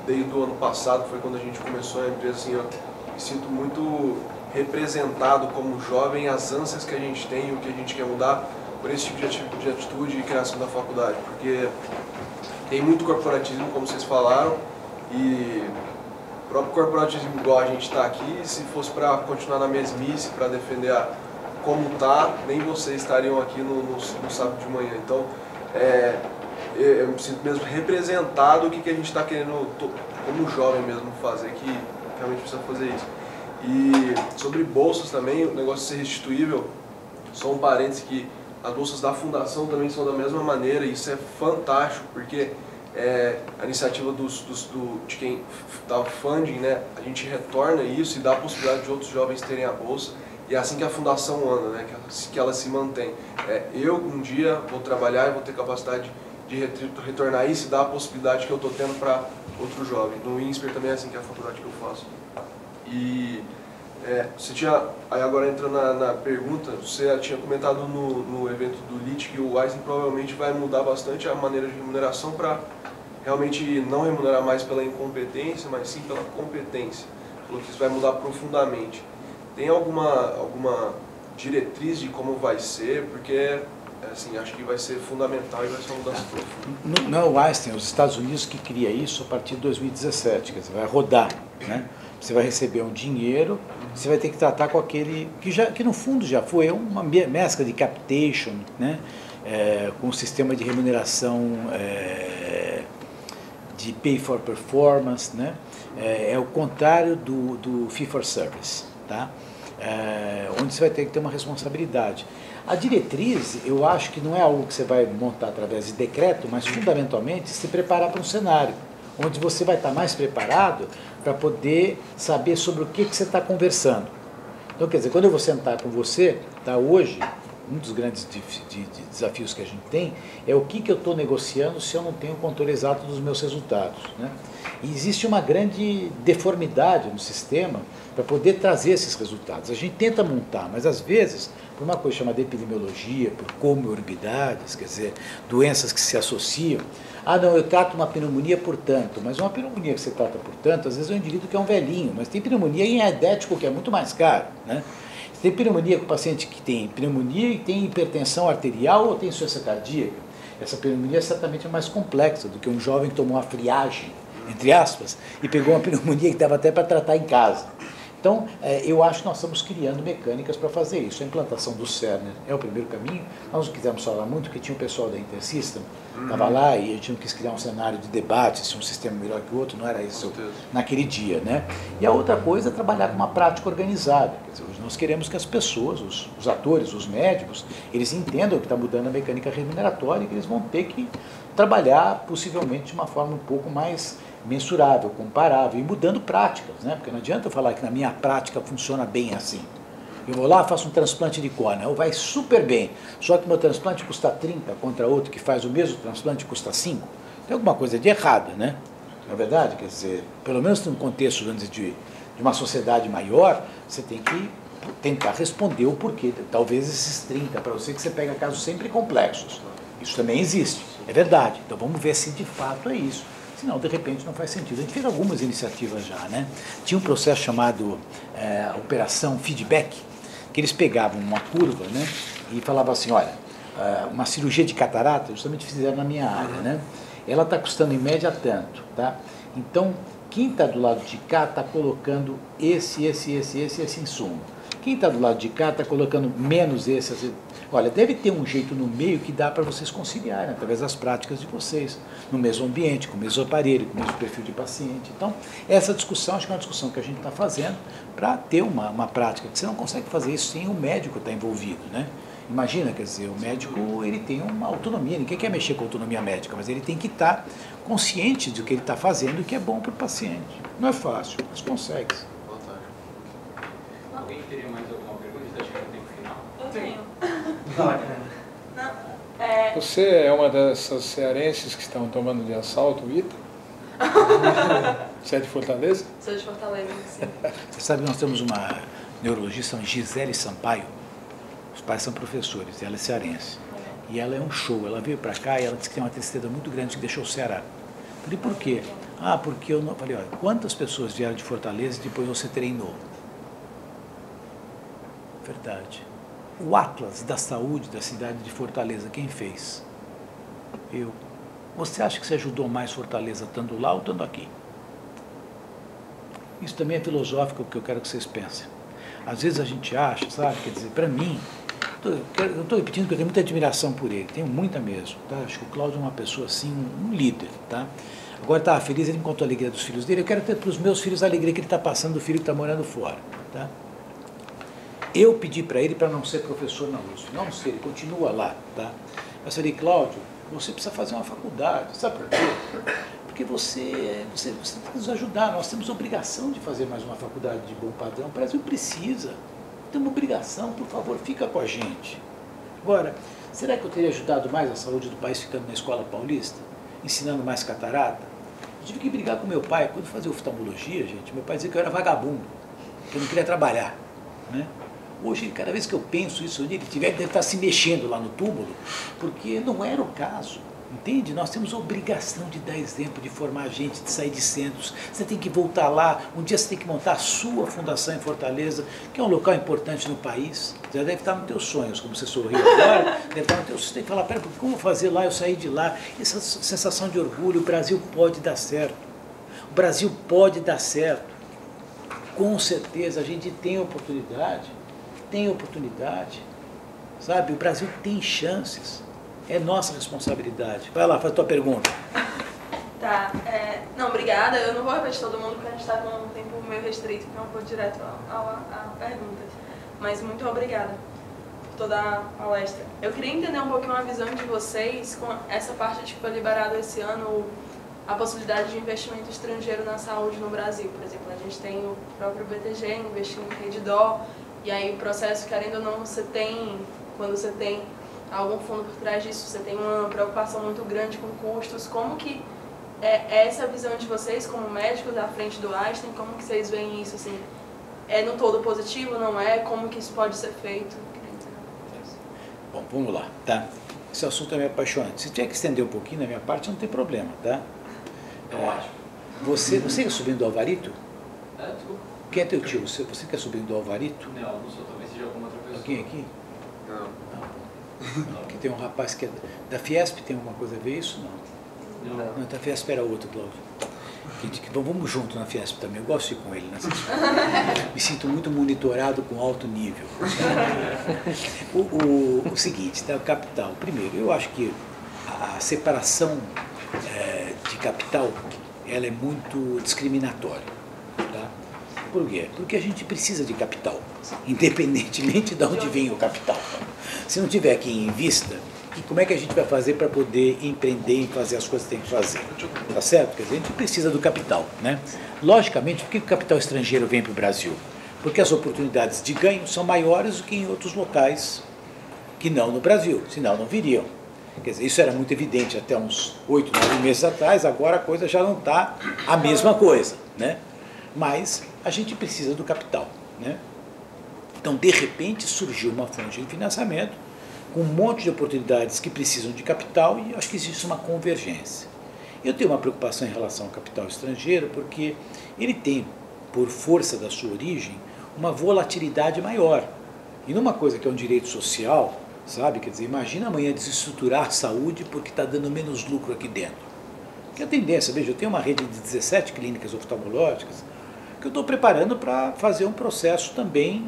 G: desde o ano passado foi quando a gente começou a empresa, assim, eu me sinto muito representado como jovem as ânsias que a gente tem e o que a gente quer mudar por esse tipo de atitude e criação da faculdade, porque tem muito corporativismo, como vocês falaram, e o próprio corporativismo igual a gente está aqui, se fosse para continuar na mesmice, para defender como está, nem vocês estariam aqui no sábado de manhã. Então, eu me sinto mesmo representado o que a gente está querendo, como jovem mesmo, fazer, que realmente precisa fazer isso. E sobre bolsas também, o negócio de ser restituível, só um parênteses que as bolsas da fundação também são da mesma maneira, e isso é fantástico, porque a iniciativa de quem dá o funding, né, a gente retorna isso e dá a possibilidade de outros jovens terem a bolsa, e é assim que a fundação anda, né, que ela se mantém. Eu um dia vou trabalhar e vou ter capacidade de retornar isso e dar a possibilidade que eu estou tendo para outro jovem. No INSPER também é assim que é a faculdade que eu faço. E você tinha, aí agora entrando na pergunta, você tinha comentado no evento do LIT que o Einstein provavelmente vai mudar bastante a maneira de remuneração para realmente não remunerar mais pela incompetência, mas sim pela competência. Falou que isso vai mudar profundamente. Tem alguma diretriz de como vai ser? Porque assim, acho que vai ser fundamental e vai ser uma mudança profunda.
A: Não é o Einstein, os Estados Unidos que cria isso a partir de 2017, quer dizer, vai rodar, né? Você vai receber um dinheiro, você vai ter que tratar com aquele que no fundo já foi uma mescla de capitation, né? Com um sistema de remuneração de pay for performance, né? É o contrário do fee for service, tá? Onde você vai ter que ter uma responsabilidade. A diretriz, eu acho que não é algo que você vai montar através de decreto, mas fundamentalmente se preparar para um cenário, onde você vai estar mais preparado para poder saber sobre o que você está conversando. Então, quer dizer, quando eu vou sentar com você, tá, hoje, um dos grandes desafios que a gente tem é o que eu estou negociando se eu não tenho o controle exato dos meus resultados, né? E existe uma grande deformidade no sistema para poder trazer esses resultados. A gente tenta montar, mas às vezes, por uma coisa chamada epidemiologia, por comorbidades, quer dizer, doenças que se associam. Ah, não, eu trato uma pneumonia por tanto, mas uma pneumonia que você trata por tanto, às vezes é um indivíduo que é um velhinho, mas tem pneumonia em diabético que é muito mais caro, né? Tem pneumonia com paciente que tem pneumonia e tem hipertensão arterial ou tem insuficiência cardíaca. Essa pneumonia certamente é mais complexa do que um jovem que tomou uma friagem, entre aspas, e pegou uma pneumonia que dava até para tratar em casa. Então, eu acho que nós estamos criando mecânicas para fazer isso. A implantação do Cerner é o primeiro caminho. Nós não quisemos falar muito, porque tinha o pessoal da Intersystem, estava lá e a gente não quis criar um cenário de debate, se um sistema melhor que o outro, não era isso naquele dia, né? E a outra coisa é trabalhar com uma prática organizada. Quer dizer, nós queremos que as pessoas, os atores, os médicos, eles entendam que está mudando a mecânica remuneratória e que eles vão ter que trabalhar possivelmente de uma forma um pouco mais mensurável, comparável e mudando práticas, né? Porque não adianta eu falar que na minha prática funciona bem assim. Eu vou lá, faço um transplante de córnea, ou vai super bem, só que meu transplante custa 30 contra outro que faz o mesmo transplante custa 5. Tem alguma coisa de errada, né? Não é verdade? Quer dizer, pelo menos num contexto de uma sociedade maior, você tem que tentar responder o porquê. Talvez esses 30, para você que você pega casos sempre complexos. Isso também existe, é verdade. Então vamos ver se de fato é isso. Senão, de repente, não faz sentido. A gente fez algumas iniciativas já, né? Tinha um processo chamado Operação Feedback, que eles pegavam uma curva, né? E falavam assim, olha, uma cirurgia de catarata, justamente fizeram na minha área, né? Ela está custando em média tanto, tá? Então, quem está do lado de cá está colocando esse insumo. Quem está do lado de cá está colocando menos esse. Olha, deve ter um jeito no meio que dá para vocês conciliarem, através das práticas de vocês, no mesmo ambiente, com o mesmo aparelho, com o mesmo perfil de paciente. Então, essa discussão, acho que é uma discussão que a gente está fazendo para ter uma prática, que você não consegue fazer isso sem o médico estar envolvido, né? Imagina, quer dizer, o médico ele tem uma autonomia, ninguém quer mexer com a autonomia médica, mas ele tem que estar consciente do que ele está fazendo e que é bom para o paciente. Não é fácil, mas consegue.
C: Alguém teria mais alguma pergunta? Está chegando no tempo final.
B: Eu tenho.
D: Você é uma dessas cearenses que estão tomando de assalto o ITA? Você é de Fortaleza?
B: Sou de Fortaleza, sim.
A: Você sabe que nós temos uma neurologista, Gisele Sampaio, os pais são professores, ela é cearense. E ela é um show, ela veio para cá e ela disse que tem uma tristeza muito grande que deixou o Ceará. Falei, por quê? Ah, porque eu não... Falei, olha, quantas pessoas vieram de Fortaleza e depois você treinou? Verdade. O Atlas da Saúde da cidade de Fortaleza, quem fez? Eu. Você acha que você ajudou mais Fortaleza estando lá ou estando aqui? Isso também é filosófico, o que eu quero que vocês pensem. Às vezes a gente acha, sabe, quer dizer, para mim, eu estou repetindo porque eu tenho muita admiração por ele, tenho muita mesmo, tá? Acho que o Cláudio é uma pessoa assim, um líder, tá? Agora estava feliz, ele me contou a alegria dos filhos dele, eu quero ter para os meus filhos a alegria que ele está passando do filho que está morando fora, tá? Eu pedi para ele para não ser professor na USP, não sei, ele continua lá, tá? Mas eu falei, Cláudio, você precisa fazer uma faculdade, sabe por quê? Porque você tem que nos ajudar, nós temos obrigação de fazer mais uma faculdade de bom padrão, o Brasil precisa, tem uma obrigação, por favor, fica com a gente. Agora, será que eu teria ajudado mais a saúde do país ficando na escola paulista, ensinando mais catarata? Eu tive que brigar com meu pai, quando eu fazia oftalmologia, gente, meu pai dizia que eu era vagabundo, que eu não queria trabalhar, né? Hoje, cada vez que eu penso isso, ele deve estar se mexendo lá no túmulo, porque não era o caso. Entende? Nós temos a obrigação de dar exemplo, de formar gente, de sair de centros. Você tem que voltar lá, um dia você tem que montar a sua fundação em Fortaleza, que é um local importante no país. Já deve estar nos teus sonhos, como você sorriu agora, deve estar nos teus sonhos. Você tem que falar, pera, como eu vou fazer lá, eu saí de lá. Essa sensação de orgulho, o Brasil pode dar certo. O Brasil pode dar certo. Com certeza, a gente tem oportunidade, sabe? O Brasil tem chances. É nossa responsabilidade. Vai lá, faz a tua pergunta.
B: Tá, não, obrigada. Eu não vou repetir todo mundo porque a gente está com um tempo meio restrito, então eu vou direto à pergunta. Mas muito obrigada por toda a palestra. Eu queria entender um pouquinho a visão de vocês com essa parte de que foi liberado esse ano a possibilidade de investimento estrangeiro na saúde no Brasil. Por exemplo, a gente tem o próprio BTG investindo em Redditor, e aí o processo, querendo ou não, quando você tem algum fundo por trás disso, você tem uma preocupação muito grande com custos. Como que é essa visão de vocês como médicos à frente do Einstein? Como que vocês veem isso, assim? É no todo positivo, não é? Como que isso pode ser feito?
A: Bom, vamos lá, tá? Esse assunto é meio apaixonante. Se tiver que estender um pouquinho na minha parte, não tem problema, tá? Você quer subir do Alvarito?
C: Desculpa.
A: Quem é teu tio? Você quer subir do Alvarito?
C: Não, não sou, talvez seja alguma outra pessoa.
A: Alguém aqui?
F: Não.
A: Que tem um rapaz que é da Fiesp, tem alguma coisa a ver isso? Não. Não, da Fiesp era outro, Cláudio. Vamos junto na Fiesp também, eu gosto de ir com ele. Me sinto muito monitorado com alto nível. O seguinte, tá, o capital. Primeiro, eu acho que a separação de capital ela é muito discriminatória. Tá? Por quê? Porque a gente precisa de capital, independentemente de onde vem o capital. Se não tiver aqui em vista, como é que a gente vai fazer para poder empreender e fazer as coisas que tem que fazer? Tá certo? Quer dizer, a gente precisa do capital, né? Logicamente, por que o capital estrangeiro vem para o Brasil? Porque as oportunidades de ganho são maiores do que em outros locais que não no Brasil, senão não viriam. Quer dizer, isso era muito evidente até uns 8, 9 meses atrás, agora a coisa já não está a mesma coisa, né? Mas a gente precisa do capital, né? Então, de repente, surgiu uma fonte de financiamento com um monte de oportunidades que precisam de capital e acho que existe uma convergência. Eu tenho uma preocupação em relação ao capital estrangeiro porque ele tem, por força da sua origem, uma volatilidade maior. E numa coisa que é um direito social, sabe? Quer dizer, imagina amanhã desestruturar a saúde porque está dando menos lucro aqui dentro. Que a tendência, veja, eu tenho uma rede de 17 clínicas oftalmológicas que eu estou preparando para fazer um processo também,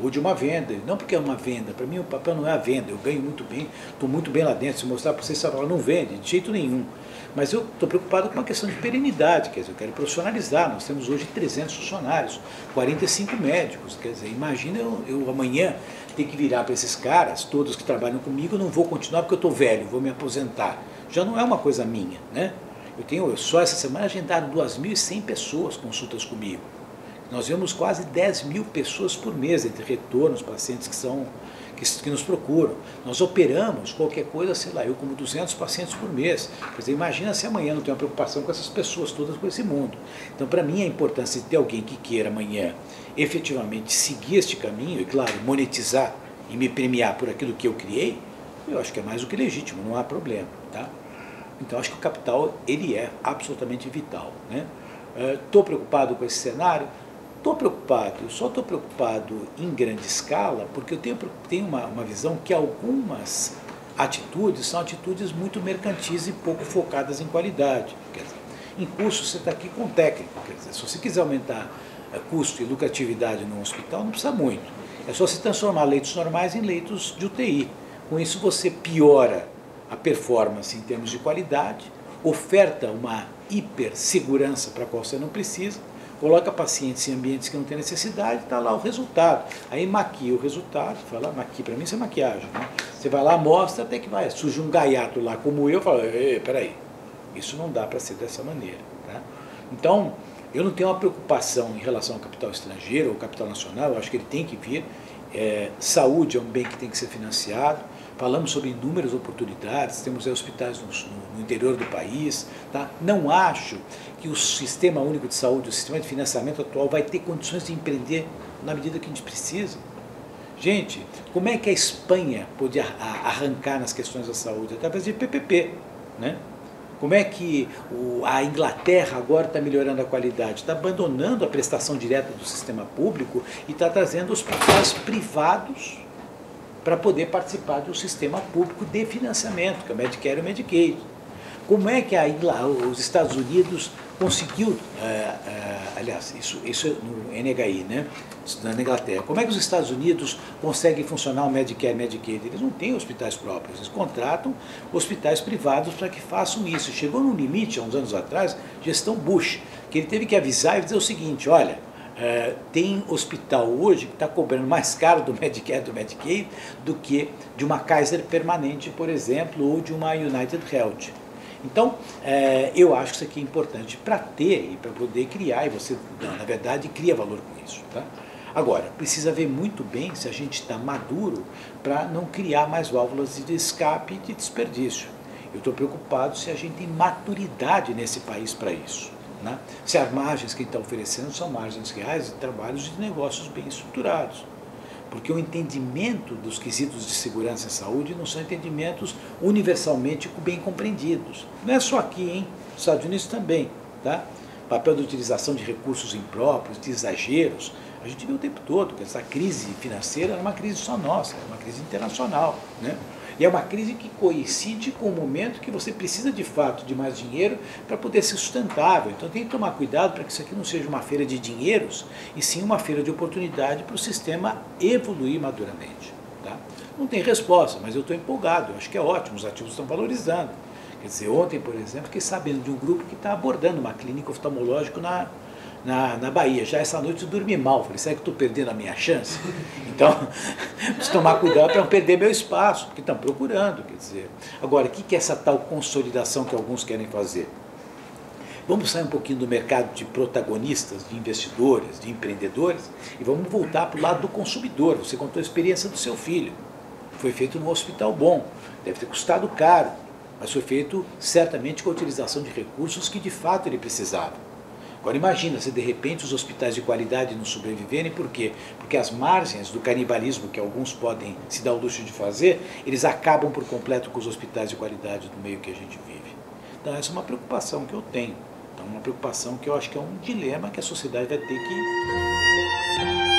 A: ou de uma venda, não porque é uma venda, para mim o papel não é a venda, eu ganho muito bem, estou muito bem lá dentro, se mostrar para vocês, você fala, não vende, de jeito nenhum. Mas eu estou preocupado com uma questão de perenidade, quer dizer, eu quero profissionalizar, nós temos hoje 300 funcionários, 45 médicos, quer dizer, imagina eu amanhã ter que virar para esses caras, todos que trabalham comigo, eu não vou continuar porque eu estou velho, vou me aposentar. Já não é uma coisa minha, né? Eu só essa semana agendaram 2.100 pessoas consultas comigo. Nós vemos quase 10.000 pessoas por mês entre retornos, pacientes que nos procuram. Nós operamos qualquer coisa, sei lá, eu como 200 pacientes por mês. Quer dizer, imagina se amanhã não tem uma preocupação com essas pessoas todas, com esse mundo. Então, para mim, a importância de ter alguém que queira amanhã efetivamente seguir este caminho e, claro, monetizar e me premiar por aquilo que eu criei, eu acho que é mais do que legítimo, não há problema, tá? Então, acho que o capital, ele é absolutamente vital, né? Estou preocupado com esse cenário? Estou preocupado, eu só estou preocupado em grande escala porque eu tenho uma visão que algumas atitudes são atitudes muito mercantis e pouco focadas em qualidade. Quer dizer, em custo você está aqui com técnico, quer dizer, se você quiser aumentar custo e lucratividade no hospital, não precisa muito. É só se transformar leitos normais em leitos de UTI. Com isso você piora a performance em termos de qualidade, oferta uma hipersegurança para a qual você não precisa, coloca pacientes em ambientes que não tem necessidade, está lá o resultado. Aí maquia o resultado, fala, maquia, para mim isso é maquiagem, né? Você vai lá, mostra, até que surge um gaiato lá como eu, fala, peraí, isso não dá para ser dessa maneira. Tá? Então, eu não tenho uma preocupação em relação ao capital estrangeiro ou ao capital nacional, eu acho que ele tem que vir. Saúde é um bem que tem que ser financiado. Falamos sobre inúmeras oportunidades, temos hospitais no interior do país. Tá? Não acho que o Sistema Único de Saúde, o sistema de financiamento atual, vai ter condições de empreender na medida que a gente precisa. Gente, como é que a Espanha pôde arrancar nas questões da saúde? Através de PPP. né? Como é que a Inglaterra agora está melhorando a qualidade? Está abandonando a prestação direta do sistema público e está trazendo hospitais privados para poder participar do sistema público de financiamento, que é o Medicare e o Medicaid. Como é que os Estados Unidos conseguiu, aliás, isso no NHI, né? Na Inglaterra, como é que os Estados Unidos conseguem funcionar o Medicare e Medicaid? Eles não têm hospitais próprios, eles contratam hospitais privados para que façam isso. Chegou num limite, há uns anos atrás, gestão Bush, que ele teve que avisar e dizer o seguinte, olha, tem hospital hoje que está cobrando mais caro do Medicare e do Medicaid do que de uma Kaiser Permanente, por exemplo, ou de uma United Health. Então, eu acho que isso aqui é importante para ter e para poder criar, e você, na verdade, cria valor com isso. Tá? Agora, precisa ver muito bem se a gente está maduro para não criar mais válvulas de escape e de desperdício. Eu estou preocupado se a gente tem maturidade nesse país para isso. Né? Se as margens que está oferecendo são margens reais de trabalhos de negócios bem estruturados. Porque o entendimento dos quesitos de segurança e saúde não são entendimentos universalmente bem compreendidos. Não é só aqui, hein? Nos Estados Unidos também. Tá? O papel da utilização de recursos impróprios, de exageros, a gente vê o tempo todo que essa crise financeira é uma crise só nossa, é uma crise internacional. Né? E é uma crise que coincide com o momento que você precisa de fato de mais dinheiro para poder ser sustentável. Então tem que tomar cuidado para que isso aqui não seja uma feira de dinheiros, e sim uma feira de oportunidade para o sistema evoluir maduramente. Tá? Não tem resposta, mas eu estou empolgado, eu acho que é ótimo, os ativos estão valorizando. Quer dizer, ontem, por exemplo, fiquei sabendo de um grupo que está abordando uma clínica oftalmológica na Bahia. Já essa noite eu dormi mal, falei, será que estou perdendo a minha chance? Então, preciso tomar cuidado para não perder meu espaço, porque estão procurando, quer dizer. Agora, o que é essa tal consolidação que alguns querem fazer? Vamos sair um pouquinho do mercado de protagonistas, de investidores, de empreendedores, e vamos voltar para o lado do consumidor. Você contou a experiência do seu filho. Foi feito num hospital bom, deve ter custado caro, mas foi feito certamente com a utilização de recursos que de fato ele precisava. Agora imagina se de repente os hospitais de qualidade não sobreviverem, por quê? Porque as margens do canibalismo que alguns podem se dar o luxo de fazer, eles acabam por completo com os hospitais de qualidade do meio que a gente vive. Então essa é uma preocupação que eu tenho, então uma preocupação que eu acho que é um dilema que a sociedade vai ter que